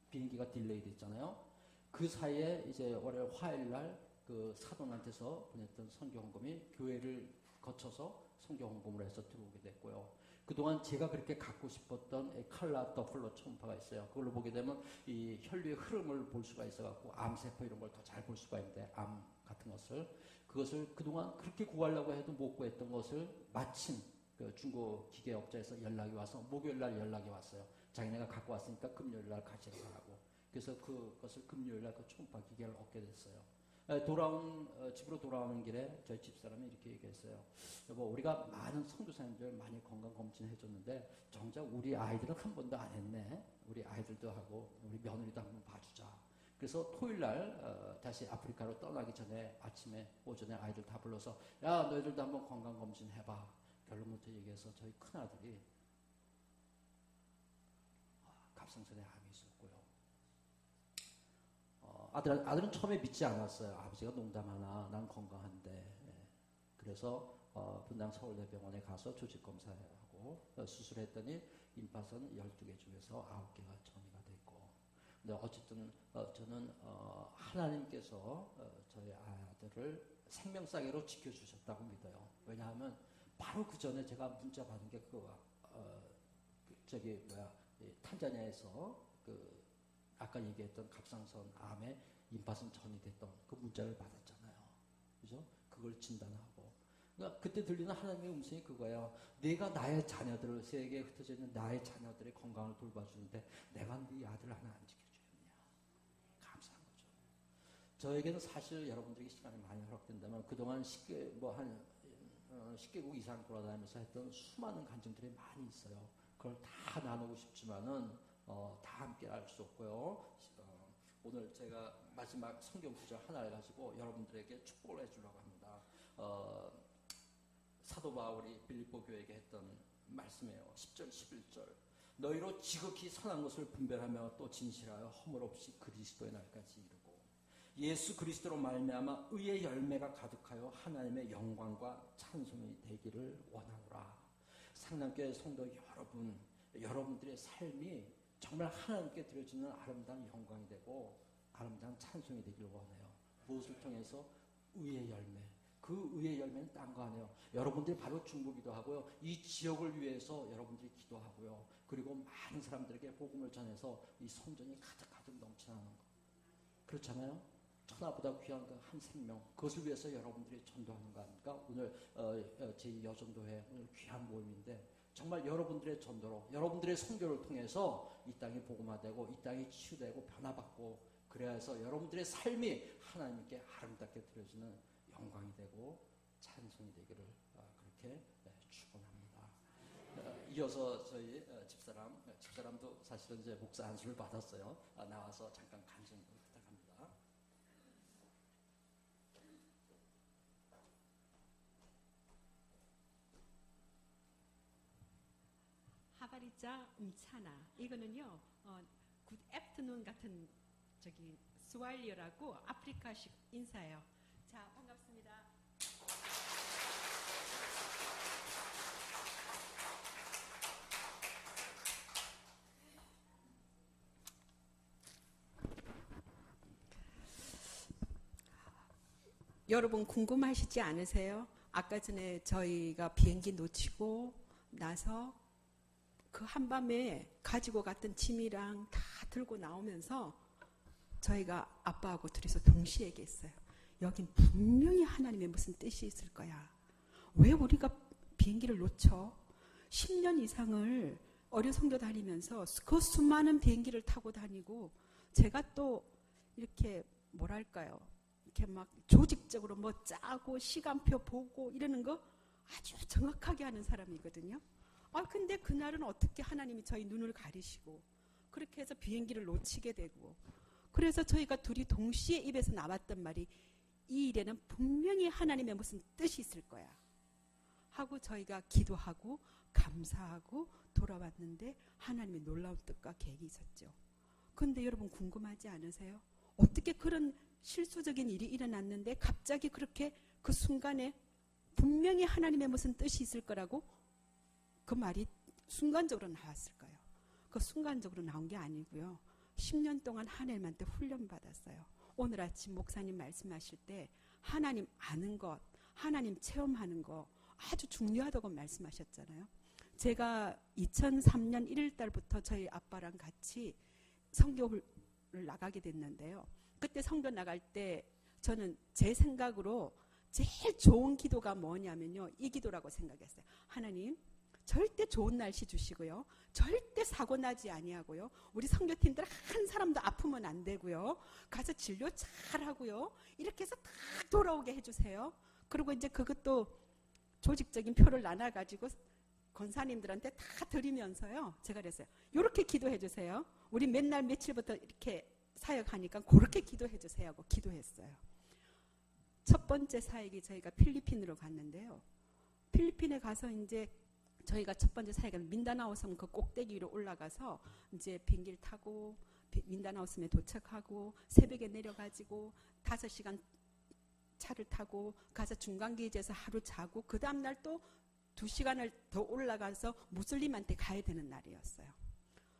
비행기가 딜레이 됐잖아요. 그 사이에 이제 월요일 화요일 날 그 사돈한테서 보냈던 선교헌금이 교회를 거쳐서 선교헌금으로 해서 들어오게 됐고요. 그동안 제가 그렇게 갖고 싶었던 칼라 더플러 초음파가 있어요. 그걸로 보게 되면 이 혈류의 흐름을 볼 수가 있어갖고 암세포 이런 걸 더 잘 볼 수가 있는데 암 같은 그것을 그동안 그렇게 구하려고 해도 못 구했던 것을 마침 그 중고 기계업자에서 연락이 와서 목요일 날 연락이 왔어요. 자기네가 갖고 왔으니까 금요일 날 가져가라고. 그래서 그것을 금요일 날 그 초음파 기계를 얻게 됐어요. 집으로 돌아오는 길에 저희 집사람이 이렇게 얘기했어요. 여보, 우리가 많은 선교사님들 많이 건강검진 해줬는데 정작 우리 아이들은 한 번도 안 했네. 우리 아이들도 하고 우리 며느리도 한번 봐주자. 그래서 토요일날 다시 아프리카로 떠나기 전에 아침에 오전에 아이들 다 불러서 야 너희들도 한번 건강검진 해봐. 결론부터 얘기해서 저희 큰아들이 갑상선에 암이 있었고요. 아들은 처음에 믿지 않았어요. 아버지가 농담하나 난 건강한데. 그래서 분당 서울대병원에 가서 조직검사하고 수술했더니 임파선 12개 중에서 9개가 전이가 됐고. 근데 어쨌든 저는 하나님께서 저희 아들을 생명싸개로 지켜주셨다고 믿어요. 왜냐하면 바로 그 전에 제가 문자 받은 게 그거야. 탄자니아에서 아까 얘기했던 갑상선 암에 임파선 전이 됐던 그 문자를 받았잖아요. 그죠? 그걸 진단하고. 그러니까 그때 들리는 하나님의 음성이 그거예요. 내가 나의 자녀들을 세계에 흩어져 있는 나의 자녀들의 건강을 돌봐주는데 내가 네 아들 하나 안 지켜주겠냐. 감사한 거죠. 저에게는 사실 여러분들에게 시간이 많이 허락된다면 그동안 10개국 이상 돌아다니면서 했던 수많은 간증들이 많이 있어요. 그걸 다 나누고 싶지만은 다 함께 알 수 없고요. 오늘 제가 마지막 성경 구절 하나를 가지고 여러분들에게 축복을 해주려고 합니다. 사도 바울이 빌립보 교회에게 했던 말씀이에요. 10절, 11절. 너희로 지극히 선한 것을 분별하며 또 진실하여 허물 없이 그리스도의 날까지 이르고 예수 그리스도로 말미암아 의의 열매가 가득하여 하나님의 영광과 찬송이 되기를 원하노라. 상남교회 성도 여러분들의 삶이 정말 하나님께 드려지는 아름다운 영광이 되고 아름다운 찬송이 되기를 원해요. 무엇을 통해서? 의의 열매. 그 의의 열매는 딴 거 아니에요. 여러분들이 바로 중보기도 하고요. 이 지역을 위해서 여러분들이 기도하고요. 그리고 많은 사람들에게 복음을 전해서 이 성전이 가득가득 넘쳐나는 거. 그렇잖아요. 천하보다 귀한 그 한 생명, 그것을 위해서 여러분들이 전도하는 거 아닙니까? 오늘 제2여전도회 오늘 귀한 모임인데 정말 여러분들의 전도로, 여러분들의 선교를 통해서 이 땅이 복음화되고 이 땅이 치유되고 변화받고 그래야 해서 여러분들의 삶이 하나님께 아름답게 드려지는 영광이 되고 찬송이 되기를 그렇게 축원합니다. 이어서 저희 집사람도 사실은 이제 목사 안수를 받았어요. 나와서 잠깐 간증 부탁합니다. 하바리자 음차나 이거는요 굿 애프터눈 같은 스왈리어라고 아프리카식 인사예요. 자, 반갑습니다. 여러분 궁금하시지 않으세요? 아까 전에 저희가 비행기 놓치고 나서 그 한밤에 가지고 갔던 짐이랑 다 들고 나오면서 저희가 아빠하고 둘이서 동시에 얘기했어요. 여긴 분명히 하나님의 무슨 뜻이 있을 거야. 왜 우리가 비행기를 놓쳐? 10년 이상을 어려 선교 다니면서 그 수많은 비행기를 타고 다니고 제가 또 이렇게 뭐랄까요? 이렇게 막 조직적으로 뭐 짜고 시간표 보고 이러는 거 아주 정확하게 하는 사람이거든요. 근데 그날은 어떻게 하나님이 저희 눈을 가리시고 그렇게 해서 비행기를 놓치게 되고 그래서 저희가 둘이 동시에 입에서 나왔던 말이 이 일에는 분명히 하나님의 무슨 뜻이 있을 거야 하고 저희가 기도하고 감사하고 돌아왔는데 하나님의 놀라운 뜻과 계획이 있었죠. 그런데 여러분 궁금하지 않으세요? 어떻게 그런 실수적인 일이 일어났는데 갑자기 그렇게 그 순간에 분명히 하나님의 무슨 뜻이 있을 거라고 그 말이 순간적으로 나왔을까요? 그 순간적으로 나온 게 아니고요. 10년 동안 하나님한테 훈련받았어요. 오늘 아침 목사님 말씀하실 때 하나님 아는 것, 하나님 체험하는 거 아주 중요하다고 말씀하셨잖아요. 제가 2003년 1월 달부터 저희 아빠랑 같이 선교를 나가게 됐는데요. 그때 선교 나갈 때 저는 제 생각으로 제일 좋은 기도가 뭐냐면요. 이 기도라고 생각했어요. 하나님 절대 좋은 날씨 주시고요. 절대 사고 나지 아니하고요. 우리 선교팀들 한 사람도 아프면 안 되고요. 가서 진료 잘하고요. 이렇게 해서 다 돌아오게 해주세요. 그리고 이제 그것도 조직적인 표를 나눠가지고 권사님들한테 다 드리면서요. 제가 그랬어요. 이렇게 기도해 주세요. 우리 맨날 며칠부터 이렇게 사역하니까 그렇게 기도해 주세요 하고 기도했어요. 첫 번째 사역이 저희가 필리핀으로 갔는데요. 필리핀에 가서 이제 저희가 첫 번째 사역은 민다나오 섬 그 꼭대기 위로 올라가서 이제 비행기를 타고 민다나오 섬에 도착하고 새벽에 내려가지고 5시간 차를 타고 가서 중간기지에서 하루 자고 그 다음날 또 2시간을 더 올라가서 무슬림한테 가야 되는 날이었어요.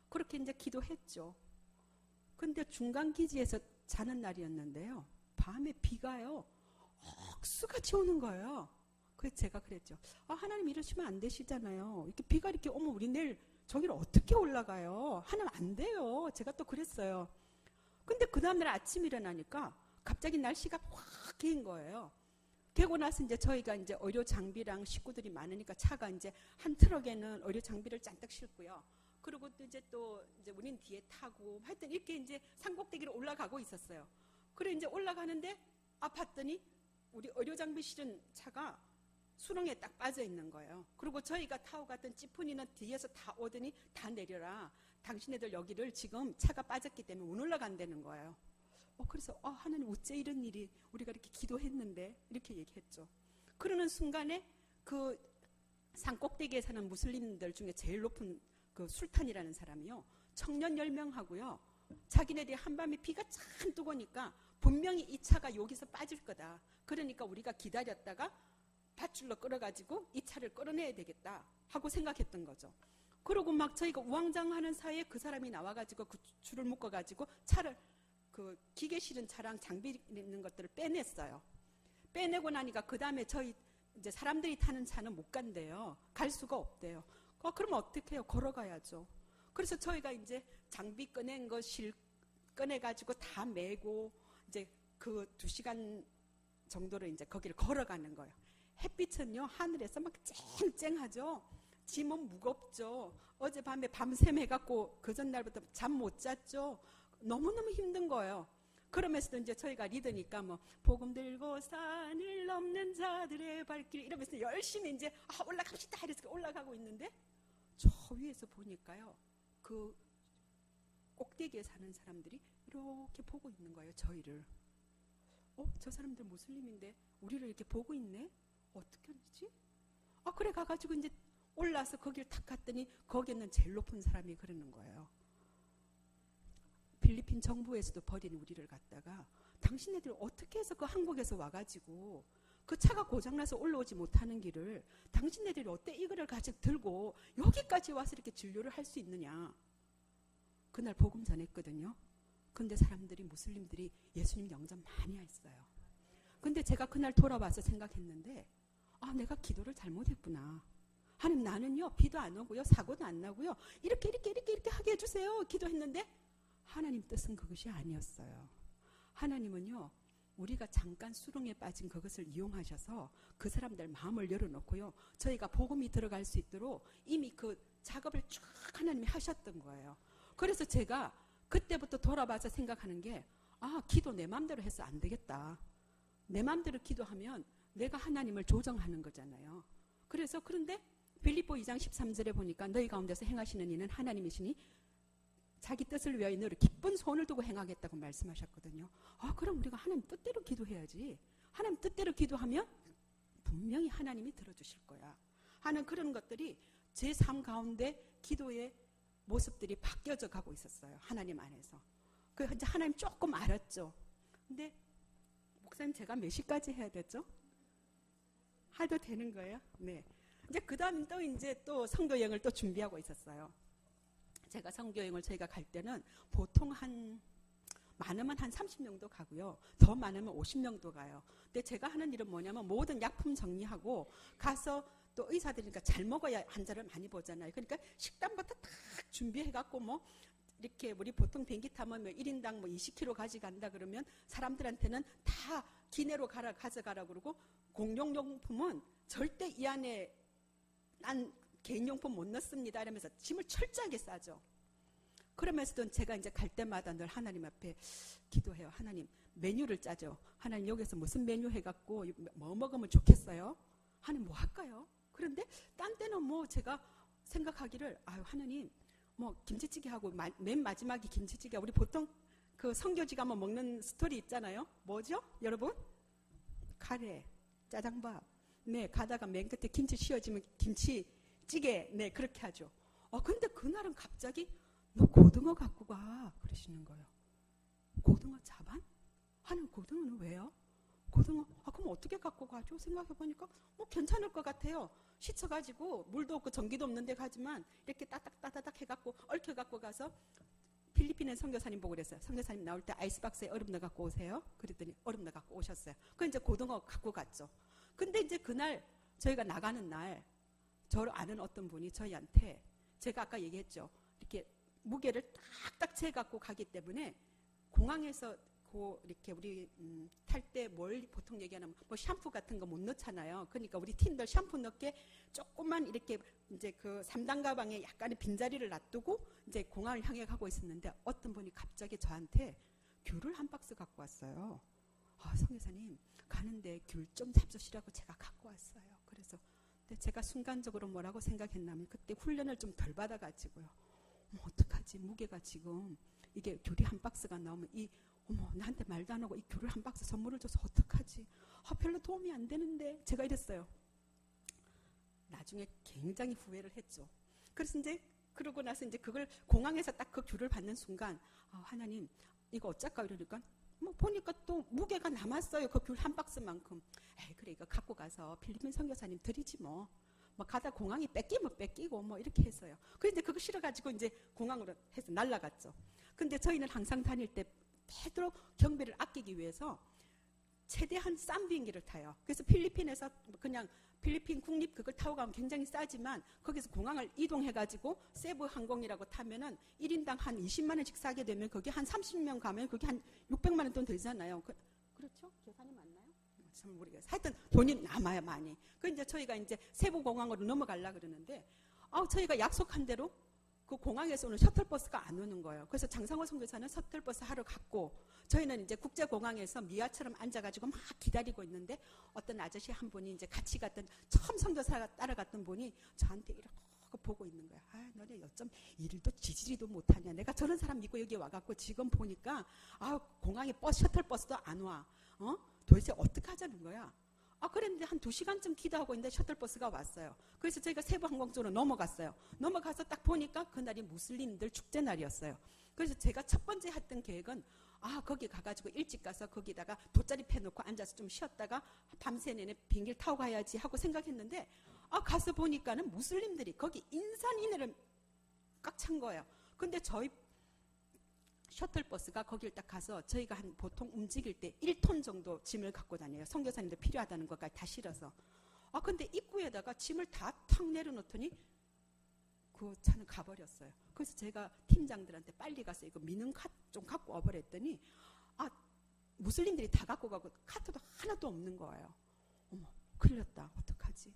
그렇게 이제 기도했죠. 근데 중간기지에서 자는 날이었는데요. 밤에 비가요. 억수같이 오는 거예요. 그래서 제가 그랬죠. 하나님 이러시면 안 되시잖아요. 이렇게 비가 이렇게 오면 우리 내일 저기를 어떻게 올라가요? 하나님 안 돼요. 제가 또 그랬어요. 근데 그 다음날 아침 일어나니까 갑자기 날씨가 확 개인 거예요. 개고 나서 이제 저희가 이제 의료 장비랑 식구들이 많으니까 차가 이제 한 트럭에는 의료 장비를 잔뜩 싣고요. 그리고 또 이제 우린 뒤에 타고 하여튼 이렇게 이제 산꼭대기로 올라가고 있었어요. 그래 이제 올라가는데 봤더니 우리 의료 장비 실은 차가 수렁에 딱 빠져 있는 거예요. 그리고 저희가 타고 갔던 찌푸니는 뒤에서 다 오더니 다 내려라. 당신네들 여기를 지금 차가 빠졌기 때문에 못 올라간다는 거예요. 그래서 하나님 어째 이런 일이 우리가 이렇게 기도했는데 이렇게 얘기했죠. 그러는 순간에 그 산꼭대기에 사는 무슬림들 중에 제일 높은 그 술탄이라는 사람이요. 청년 10명하고요. 자기네들이 한밤에 비가 잔뜩 오니까 분명히 이 차가 여기서 빠질 거다. 그러니까 우리가 기다렸다가 밧줄로 끌어가지고 이 차를 끌어내야 되겠다 하고 생각했던 거죠. 그러고 막 저희가 우왕좌왕하는 사이에 그 사람이 나와가지고 그 줄을 묶어가지고 차를 그 기계 실은 차랑 장비 있는 것들을 빼냈어요. 빼내고 나니까 그 다음에 저희 이제 사람들이 타는 차는 못 간대요. 갈 수가 없대요. 그러면 어떻게 해요? 걸어가야죠. 그래서 저희가 이제 장비 꺼낸 거 실 꺼내가지고 다 메고 이제 그 2시간 정도로 이제 거기를 걸어가는 거예요. 햇빛은요 하늘에서 막 쨍쨍하죠. 짐은 무겁죠. 어젯밤에 밤샘 해갖고 그 전날부터 잠 못 잤죠. 너무너무 힘든 거예요. 그러면서도 이제 저희가 리더니까 뭐 복음 들고 산을 넘는 자들의 발길 이러면서 열심히 이제 올라갑시다 이래서 올라가고 있는데 저 위에서 보니까요 그 꼭대기에 사는 사람들이 이렇게 보고 있는 거예요. 저희를. 저 사람들 무슬림인데 우리를 이렇게 보고 있네? 어떻게 하지? 그래 가가지고 이제 올라서 거기를 탁 갔더니 거기는 제일 높은 사람이 그러는 거예요. 필리핀 정부에서도 버린 우리를 갖다가 당신네들이 어떻게 해서 그 한국에서 와가지고 그 차가 고장나서 올라오지 못하는 길을 당신네들이 어때 이거를 가지고 들고 여기까지 와서 이렇게 진료를 할 수 있느냐. 그날 복음 전했거든요. 근데 사람들이 무슬림들이 예수님 영접 많이 했어요. 근데 제가 그날 돌아와서 생각했는데 내가 기도를 잘못했구나. 하나님 나는요 비도 안 오고요 사고도 안 나고요 이렇게 하게 해주세요 기도했는데 하나님 뜻은 그것이 아니었어요. 하나님은요 우리가 잠깐 수렁에 빠진 그것을 이용하셔서 그 사람들 마음을 열어놓고요 저희가 복음이 들어갈 수 있도록 이미 그 작업을 쭉 하나님이 하셨던 거예요. 그래서 제가 그때부터 돌아봐서 생각하는 게 기도 내 마음대로 해서 안 되겠다. 내 마음대로 기도하면 내가 하나님을 조정하는 거잖아요. 그런데 빌립보 2장 13절에 보니까 너희 가운데서 행하시는 이는 하나님이시니 자기 뜻을 위하여 너를 기쁜 소원을 두고 행하겠다고 말씀하셨거든요. 그럼 우리가 하나님 뜻대로 기도해야지. 하나님 뜻대로 기도하면 분명히 하나님이 들어주실 거야 하는 그런 것들이 제 삶 가운데 기도의 모습들이 바뀌어져 가고 있었어요. 하나님 안에서. 그래서 이제 하나님 조금 알았죠. 근데 목사님 제가 몇 시까지 해야 되죠? 해도 되는 거예요? 네. 이제 그 다음 또 선교여행을 또 준비하고 있었어요. 제가 선교여행을 저희가 갈 때는 보통 많으면 한 30명도 가고요. 더 많으면 50명도 가요. 근데 제가 하는 일은 뭐냐면 모든 약품 정리하고 가서 또 의사들이니까 잘 먹어야 환자를 많이 보잖아요. 그러니까 식단부터 딱 준비해갖고 이렇게 우리 보통 비행기 타면 1인당 20kg 가져간다 그러면 사람들한테는 다 기내로 가져가라 그러고 공용용품은 절대 이 안에 난 개인용품 못 넣습니다 이러면서 짐을 철저하게 싸죠. 그러면서도 제가 이제 갈 때마다 늘 하나님 앞에 기도해요. 하나님 메뉴를 짜죠. 하나님 여기서 무슨 메뉴 해갖고 뭐 먹으면 좋겠어요? 하나님 뭐 할까요? 그런데 딴 때는 제가 생각하기를 하나님 김치찌개하고 맨 마지막에 김치찌개 우리 보통 그 선교지 가면 먹는 스토리 있잖아요. 뭐죠 여러분? 카레 짜장밥 네 가다가 맨 끝에 김치 씌워지면 김치찌개 네 그렇게 하죠. 근데 그날은 갑자기 너 고등어 갖고 가 그러시는 거예요. 고등어 자반? 하나님 고등어는 왜요? 고등어 그럼 어떻게 갖고 가죠? 생각해보니까 괜찮을 것 같아요. 씻어가지고 물도 없고 전기도 없는데 가지만 이렇게 따닥따닥 해갖고 얽혀갖고 가서 필리핀의 선교사님 보고 그랬어요. 선교사님 나올 때 아이스박스에 얼음 넣어 갖고 오세요. 그랬더니 얼음 넣어 갖고 오셨어요. 그 이제 고등어 갖고 갔죠. 근데 이제 그날 저희가 나가는 날 저를 아는 어떤 분이 저희한테 제가 아까 얘기했죠. 이렇게 무게를 딱딱 재 갖고 가기 때문에 공항에서 이렇게 우리 탈 때 뭘 보통 얘기하면 샴푸 같은 거 못 넣잖아요. 그러니까 우리 팀들 샴푸 넣게 조금만 이렇게 이제 그 3단 가방에 약간의 빈자리를 놔두고 이제 공항을 향해 가고 있었는데 어떤 분이 갑자기 저한테 귤을 한 박스 갖고 왔어요. 성교사님 가는데 귤 좀 잡수시라고 제가 갖고 왔어요. 그래서 근데 제가 순간적으로 뭐라고 생각했냐면 그때 훈련을 좀 덜 받아가지고요. 어떡하지 무게가 지금 이게 귤이 한 박스가 나오면 나한테 말도 안 하고 이 귤을 한 박스 선물을 줘서 어떡하지? 별로 도움이 안 되는데 제가 이랬어요. 나중에 굉장히 후회를 했죠. 그래서 이제 그러고 나서 이제 그걸 공항에서 딱 그 귤을 받는 순간 하나님 이거 어쩔까 이러니까 보니까 또 무게가 남았어요. 그 귤 한 박스만큼. 그래 이거 갖고 가서 필리핀 선교사님 드리지 뭐 가다 공항이 뺏기면 뺏기고 이렇게 했어요. 그런데 그거 실어가지고 이제 공항으로 해서 날아갔죠. 근데 저희는 항상 다닐 때 되도록 경비를 아끼기 위해서 최대한 싼 비행기를 타요. 그래서 필리핀에서 그냥 필리핀 국립 그걸 타고 가면 굉장히 싸지만 거기서 공항을 이동해가지고 세부 항공이라고 타면은 1인당 한 20만 원씩 싸게 되면 거기 한 30명 가면 그게 한 600만 원 돈 들잖아요. 그렇죠? 계산이 맞나요? 참 모르겠어요. 하여튼 돈이 남아요 많이. 그 이제 저희가 이제 세부 공항으로 넘어가려 그러는데 저희가 약속한 대로 그 공항에서 오는 셔틀버스가 안 오는 거예요. 그래서 장상호 선교사는 셔틀버스 하러 갔고 저희는 이제 국제공항에서 미아처럼 앉아가지고 막 기다리고 있는데 어떤 아저씨 한 분이 이제 같이 갔던 처음 선교사가 따라갔던 분이 저한테 이렇게 보고 있는 거야. 너네 어쩜 일도 지지리도 못하냐. 내가 저런 사람 믿고 여기 와갖고 지금 보니까 공항에 셔틀버스도 안 와. 도대체 어떻게 하자는 거야. 그랬는데 한 2시간쯤 기도하고 있는데 셔틀버스가 왔어요. 그래서 저희가 세부항공 쪽으로 넘어갔어요. 넘어가서 딱 보니까 그날이 무슬림들 축제날이었어요. 그래서 제가 첫 번째 했던 계획은 거기 가가지고 일찍 가서 거기다가 돗자리 펴놓고 앉아서 좀 쉬었다가 밤새 내내 비행기를 타고 가야지 하고 생각했는데 가서 보니까는 무슬림들이 거기 인산인해를 꽉 찬 거예요. 근데 저희 셔틀버스가 거길 딱 가서 저희가 한 보통 움직일 때 1톤 정도 짐을 갖고 다녀요. 선교사님들 필요하다는 것까지 다 실어서. 근데 입구에다가 짐을 다 탁 내려놓더니 그 차는 가버렸어요. 그래서 제가 팀장들한테 빨리 가서 이거 미는 카트 좀 갖고 와버렸더니 무슬림들이 다 갖고 가고 카트도 하나도 없는 거예요. 어머, 큰일 났다. 어떡하지?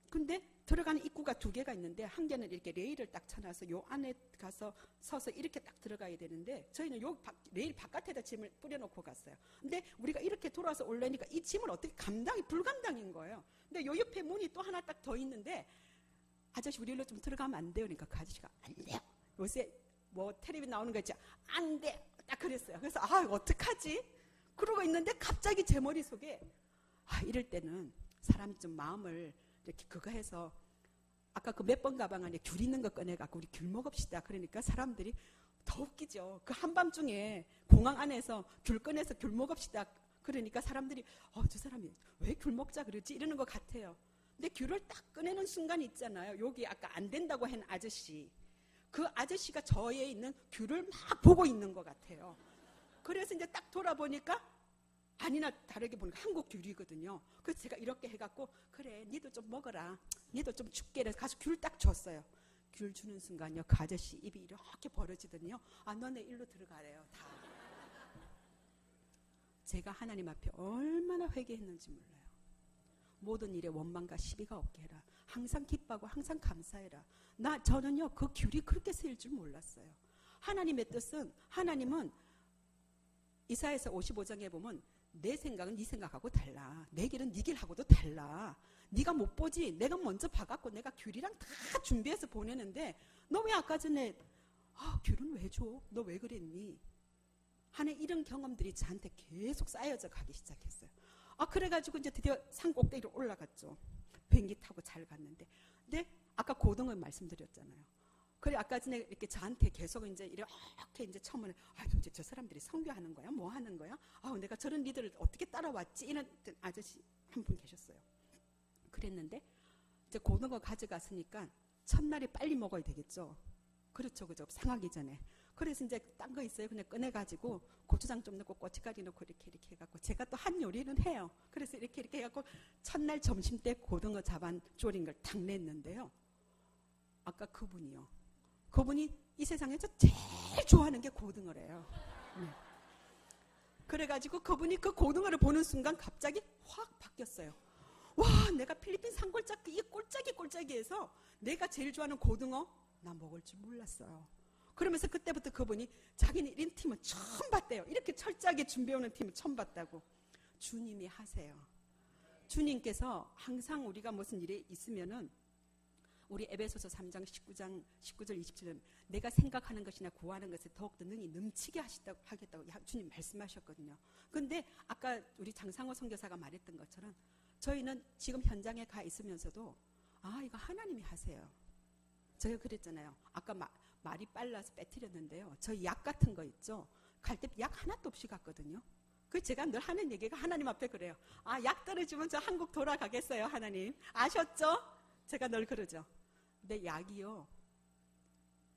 근데 들어가는 입구가 2개가 있는데 한 개는 이렇게 레일을 딱 쳐놔서 요 안에 가서 서서 이렇게 딱 들어가야 되는데 저희는 요 레일 바깥에다 짐을 뿌려놓고 갔어요. 근데 우리가 이렇게 돌아서 올라니까 이 짐을 어떻게 불감당인 거예요. 근데 요 옆에 문이 또 하나 딱 더 있는데 아저씨 우리 일로 좀 들어가면 안 돼요. 그러니까 그 아저씨가 안 돼요. 요새 뭐 텔레비 나오는 거 있죠. 안 돼. 딱 그랬어요. 그래서 어떡하지? 그러고 있는데 갑자기 제 머릿속에 이럴 때는 사람이 좀 마음을 이렇게 그거 해서 아까 그 몇 번 가방 안에 귤 있는 거 꺼내갖고 우리 귤 먹읍시다. 그러니까 사람들이 더 웃기죠. 그 한밤중에 공항 안에서 귤 꺼내서 귤 먹읍시다. 그러니까 사람들이 저 사람이 왜 귤 먹자 그러지? 이러는 것 같아요. 근데 귤을 딱 꺼내는 순간 있잖아요. 여기 아까 안 된다고 한 아저씨. 그 아저씨가 저에 있는 귤을 막 보고 있는 것 같아요. 그래서 이제 딱 돌아보니까 아니나 다르게 보니까 한국 귤이거든요. 그래서 제가 이렇게 해갖고 그래 니도 좀 먹어라. 니도 좀 줄게. 그래서 가서 귤 딱 줬어요. 귤 주는 순간요. 그 아저씨 입이 이렇게 벌어지더니요. 너네 일로 들어가래요. 다. 제가 하나님 앞에 얼마나 회개했는지 몰라요. 모든 일에 원망과 시비가 없게 해라. 항상 기뻐하고 항상 감사해라. 저는요 그 귤이 그렇게 쓰일 줄 몰랐어요. 하나님의 뜻은 하나님은 이사야서 55장에 보면 내 생각은 네 생각하고 달라. 내 길은 네 길하고도 달라. 네가 못 보지. 내가 먼저 봐갖고 내가 귤이랑 다 준비해서 보내는데 너 왜 아까 전에 귤은 왜 줘? 너 왜 그랬니? 하는 이런 경험들이 저한테 계속 쌓여져 가기 시작했어요. 그래가지고 이제 드디어 산 꼭대기로 올라갔죠. 비행기 타고 잘 갔는데. 근데 아까 고등어 말씀드렸잖아요. 그래 아까 전에 이렇게 저한테 계속 이렇게 이제 처음에는 도대체 저 사람들이 선교하는 거야? 뭐 하는 거야? 내가 저런 리더를 어떻게 따라왔지? 이런 아저씨 한 분 계셨어요. 그랬는데 이제 고등어 가져갔으니까 첫날에 빨리 먹어야 되겠죠. 그렇죠, 그죠? 상하기 전에. 그래서 이제 딴 거 있어요. 그냥 꺼내가지고 고추장 좀 넣고 고춧가루 넣고 이렇게 해갖고 제가 또 한 요리는 해요. 그래서 이렇게 해갖고 첫날 점심 때 고등어 자반 졸인 걸 탁 냈는데요. 아까 그분이 이 세상에서 제일 좋아하는 게 고등어래요. 네. 그래가지고 그분이 그 고등어를 보는 순간 갑자기 확 바뀌었어요. 와, 내가 필리핀 산골짜기 이 꼴짜기해서 내가 제일 좋아하는 고등어 나 먹을 줄 몰랐어요. 그러면서 그때부터 그분이 자기는 이런 팀은 처음 봤대요. 이렇게 철저하게 준비해오는 팀은 처음 봤다고. 주님이 하세요. 주님께서 항상 우리가 무슨 일이 있으면은 우리 에베소서 3장 19절 27절 내가 생각하는 것이나 구하는 것에 더욱더 능히 넘치게 하겠다고 주님 말씀하셨거든요. 근데 아까 우리 장상호 선교사가 말했던 것처럼 저희는 지금 현장에 가 있으면서도 이거 하나님이 하세요. 제가 그랬잖아요. 아까 말이 빨라서 빼뜨렸는데요. 저희 약 같은 거 있죠. 갈 때 약 하나도 없이 갔거든요. 그 제가 늘 하는 얘기가 하나님 앞에 그래요. 약 떨어지면 저 한국 돌아가겠어요, 하나님. 아셨죠? 제가 늘 그러죠. 근데 약이요.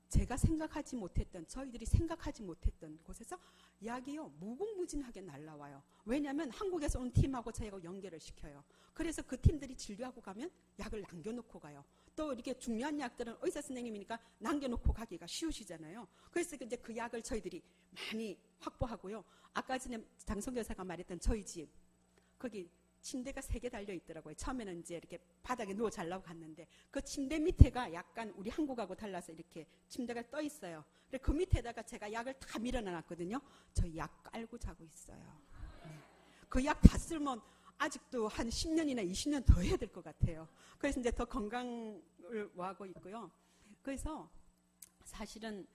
제가 생각하지 못했던, 저희들이 생각하지 못했던 곳에서 약이요. 무궁무진하게 날라와요. 왜냐하면 한국에서 온 팀하고 저희하고 연결을 시켜요. 그래서 그 팀들이 진료하고 가면 약을 남겨놓고 가요. 또 이렇게 중요한 약들은 의사 선생님이니까 남겨놓고 가기가 쉬우시잖아요. 그래서 이제 그 약을 저희들이 많이 확보하고요. 아까 전에 장성교사가 말했던 저희 집, 거기 침대가 3개 달려 있더라고요. 처음에는 이제 이렇게 바닥에 누워 자려고 갔는데 그 침대 밑에가 약간 우리 한국하고 달라서 이렇게 침대가 떠 있어요. 그래서 그 밑에다가 제가 약을 다 밀어놔놨거든요. 저 약 깔고 자고 있어요. 네. 그 약 다 쓰면 아직도 한 10년이나 20년 더 해야 될 것 같아요. 그래서 이제 더 건강을 원하고 있고요. 그래서 사실은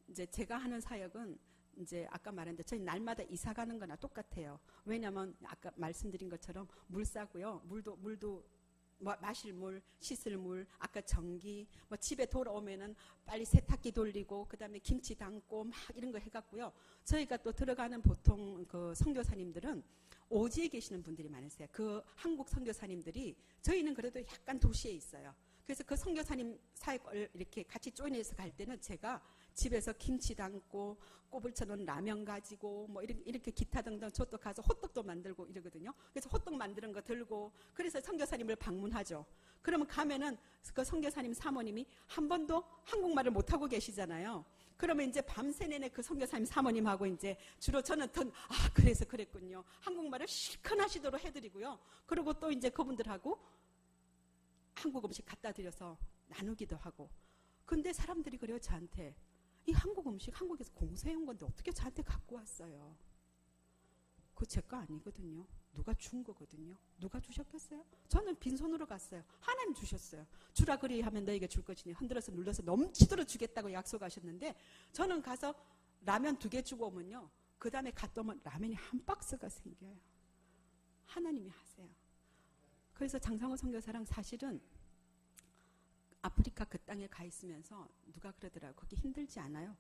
이제 제가 하는 사역은 이제 아까 말했는데 저희 날마다 이사 가는 거나 똑같아요. 왜냐하면 아까 말씀드린 것처럼 물 싸고요. 물도 뭐 마실 물, 씻을 물, 아까 전기, 뭐 집에 돌아오면은 빨리 세탁기 돌리고 그다음에 김치 담고 막 이런 거 해갖고요. 저희가 또 들어가는 보통 그 선교사님들은 오지에 계시는 분들이 많으세요. 그 한국 선교사님들이 저희는 그래도 약간 도시에 있어요. 그래서 그 선교사님 사역을 이렇게 같이 조인해서 갈 때는 제가 집에서 김치 담고 꼽을 쳐놓은 라면 가지고 뭐 이렇게 기타 등등 저도 가서 호떡도 만들고 이러거든요. 그래서 호떡 만드는 거 들고 그래서 선교사님을 방문하죠. 그러면 가면은 그 선교사님 사모님이 한 번도 한국말을 못하고 계시잖아요. 그러면 이제 밤새 내내 그 선교사님 사모님하고 이제 주로 저는 그래서 그랬군요. 한국말을 실컷 하시도록 해드리고요. 그리고 또 이제 그분들하고 한국 음식 갖다 드려서 나누기도 하고. 근데 사람들이 그래요, 저한테. 이 한국 음식 한국에서 공수해온 건데 어떻게 저한테 갖고 왔어요? 그거 제 거 아니거든요. 누가 준 거거든요. 누가 주셨겠어요? 저는 빈손으로 갔어요. 하나님 주셨어요. 주라 그리하면 너에게 줄 것이니 흔들어서 눌러서 넘치도록 주겠다고 약속하셨는데 저는 가서 라면 2개 주고 오면요. 그 다음에 갔다 오면 라면이 한 박스가 생겨요. 하나님이 하세요. 그래서 장상호 선교사랑 사실은 아프리카 그 땅에 가 있으면서 누가 그러더라고요. 거기 힘들지 않아요?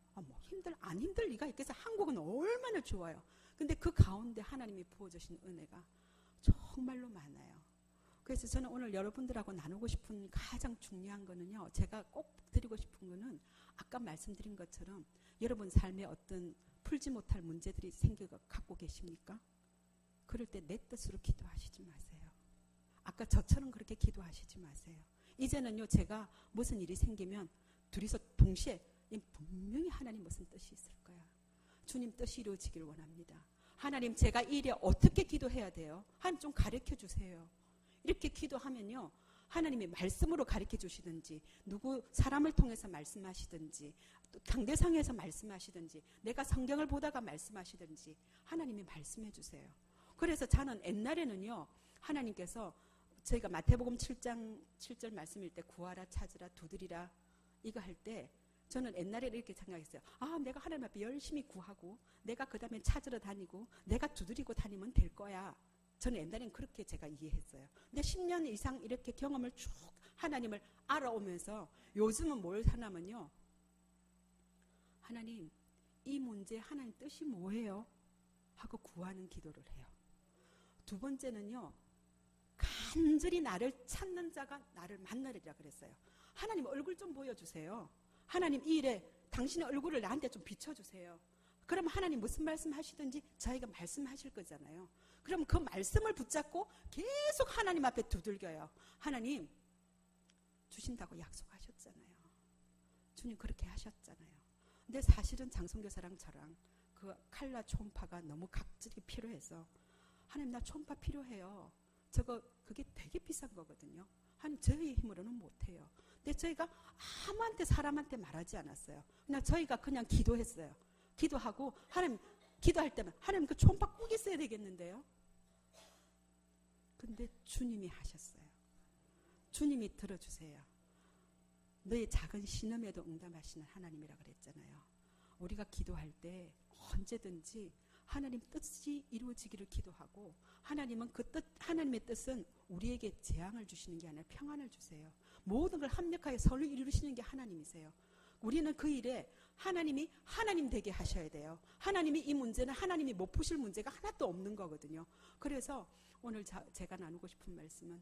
안 힘들 리가 있겠어. 한국은 얼마나 좋아요. 근데 그 가운데 하나님이 부어주신 은혜가 정말로 많아요. 그래서 저는 오늘 여러분들하고 나누고 싶은 가장 중요한 거는요. 제가 꼭 드리고 싶은 거는 아까 말씀드린 것처럼 여러분 삶에 어떤 풀지 못할 문제들이 갖고 계십니까? 그럴 때 내 뜻으로 기도하시지 마세요. 아까 저처럼 그렇게 기도하시지 마세요. 이제는요, 제가 무슨 일이 생기면 둘이서 동시에 분명히 하나님 무슨 뜻이 있을 거야. 주님 뜻이 이루어지길 원합니다. 하나님 제가 이 일에 어떻게 기도해야 돼요? 하나님 좀 가르쳐 주세요. 이렇게 기도하면요. 하나님이 말씀으로 가르쳐 주시든지 누구 사람을 통해서 말씀하시든지 또 강대상에서 말씀하시든지 내가 성경을 보다가 말씀하시든지 하나님이 말씀해 주세요. 그래서 저는 옛날에는요. 하나님께서 저희가 마태복음 7장 7절 말씀일 때 구하라 찾으라 두드리라 이거 할 때 저는 옛날에 이렇게 생각했어요. 내가 하나님 앞에 열심히 구하고 내가 그 다음에 찾으러 다니고 내가 두드리고 다니면 될 거야. 저는 옛날엔 그렇게 제가 이해했어요. 근데 10년 이상 이렇게 경험을 쭉 하나님을 알아오면서 요즘은 뭘 하냐면요. 하나님 이 문제 하나님 뜻이 뭐예요? 하고 구하는 기도를 해요. 두 번째는요. 간절히 나를 찾는 자가 나를 만나리라 그랬어요. 하나님 얼굴 좀 보여주세요. 하나님 이 일에 당신의 얼굴을 나한테 좀 비춰주세요. 그럼 하나님 무슨 말씀 하시든지 저희가 말씀하실 거잖아요. 그럼 그 말씀을 붙잡고 계속 하나님 앞에 두들겨요. 하나님 주신다고 약속하셨잖아요. 주님 그렇게 하셨잖아요. 근데 사실은 장성교사랑 저랑 그 칼라 초음파가 너무 각질이 필요해서 하나님 나 초음파 필요해요. 그게 되게 비싼 거거든요. 저희 힘으로는 못해요. 근데 저희가 아무한테 사람한테 말하지 않았어요. 그냥 저희가 그냥 기도했어요. 기도하고 하나님 기도할 때만 하나님 그 초음파 꼭 있어야 되겠는데요. 근데 주님이 하셨어요. 주님이 들어주세요. 너의 작은 신음에도 응답하시는 하나님이라 그랬잖아요. 우리가 기도할 때 언제든지 하나님 뜻이 이루어지기를 기도하고 하나님은 하나님의 뜻은 우리에게 재앙을 주시는 게 아니라 평안을 주세요. 모든 걸 합력하여 선을 이루시는 게 하나님이세요. 우리는 그 일에 하나님이 하나님 되게 하셔야 돼요. 하나님이 이 문제는 하나님이 못 푸실 문제가 하나도 없는 거거든요. 그래서 오늘 제가 나누고 싶은 말씀은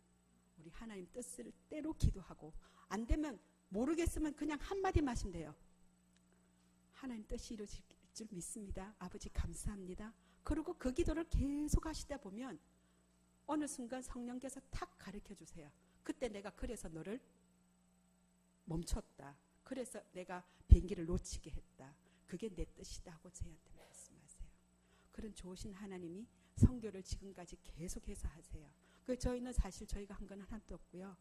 우리 하나님 뜻을 때로 기도하고 안 되면 모르겠으면 그냥 한마디만 하시면 돼요. 하나님 뜻이 이루어질 줄 믿습니다. 아버지 감사합니다. 그리고 그 기도를 계속 하시다 보면 어느 순간 성령께서 탁 가르쳐 주세요. 그때 내가 그래서 너를 멈췄다. 그래서 내가 비행기를 놓치게 했다. 그게 내 뜻이다 하고 저희한테 말씀하세요. 그런 좋으신 하나님이 선교를 지금까지 계속해서 하세요. 저희는 사실 저희가 한 건 하나도 없고요.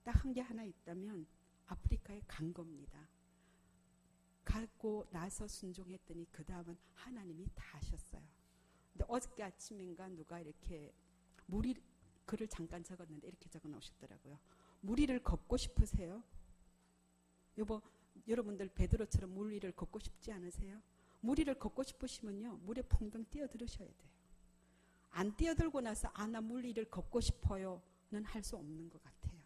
딱 한 게 하나 있다면 아프리카에 간 겁니다. 가고 나서 순종했더니 그 다음은 하나님이 다 하셨어요. 근데 어저께 아침인가 누가 이렇게 글을 잠깐 적었는데 이렇게 적어 놓으셨더라고요. 물 위를 걷고 싶으세요? 여러분들 베드로처럼 물 위를 걷고 싶지 않으세요? 물 위를 걷고 싶으시면요. 물에 퐁덩 뛰어들으셔야 돼요. 안 뛰어들고 나서 나 물 위를 걷고 싶어요 할 수 없는 것 같아요.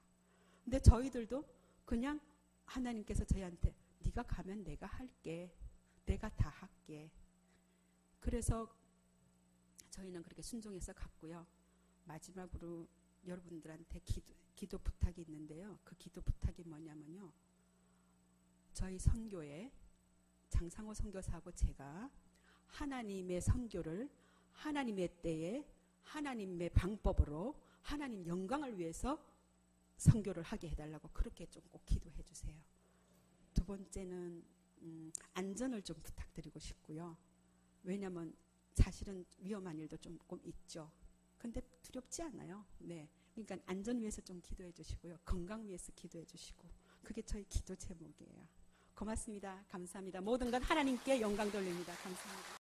근데 저희들도 그냥 하나님께서 저희한테 네가 가면 내가 할게. 내가 다 할게. 그래서 저희는 그렇게 순종해서 갔고요. 마지막으로 여러분들한테 기도 부탁이 있는데요. 그 기도 부탁이 뭐냐면요. 저희 선교회 장상호 선교사하고 제가 하나님의 선교를 하나님의 때에 하나님의 방법으로 하나님 영광을 위해서 선교를 하게 해달라고 그렇게 좀 꼭 기도해 주세요. 두 번째는 안전을 좀 부탁드리고 싶고요. 왜냐하면 사실은 위험한 일도 조금 있죠. 근데 두렵지 않아요. 네. 그러니까 안전 위해서 좀 기도해 주시고요. 건강 위해서 기도해 주시고 그게 저희 기도 제목이에요. 고맙습니다. 감사합니다. 모든 것 하나님께 영광 돌립니다. 감사합니다.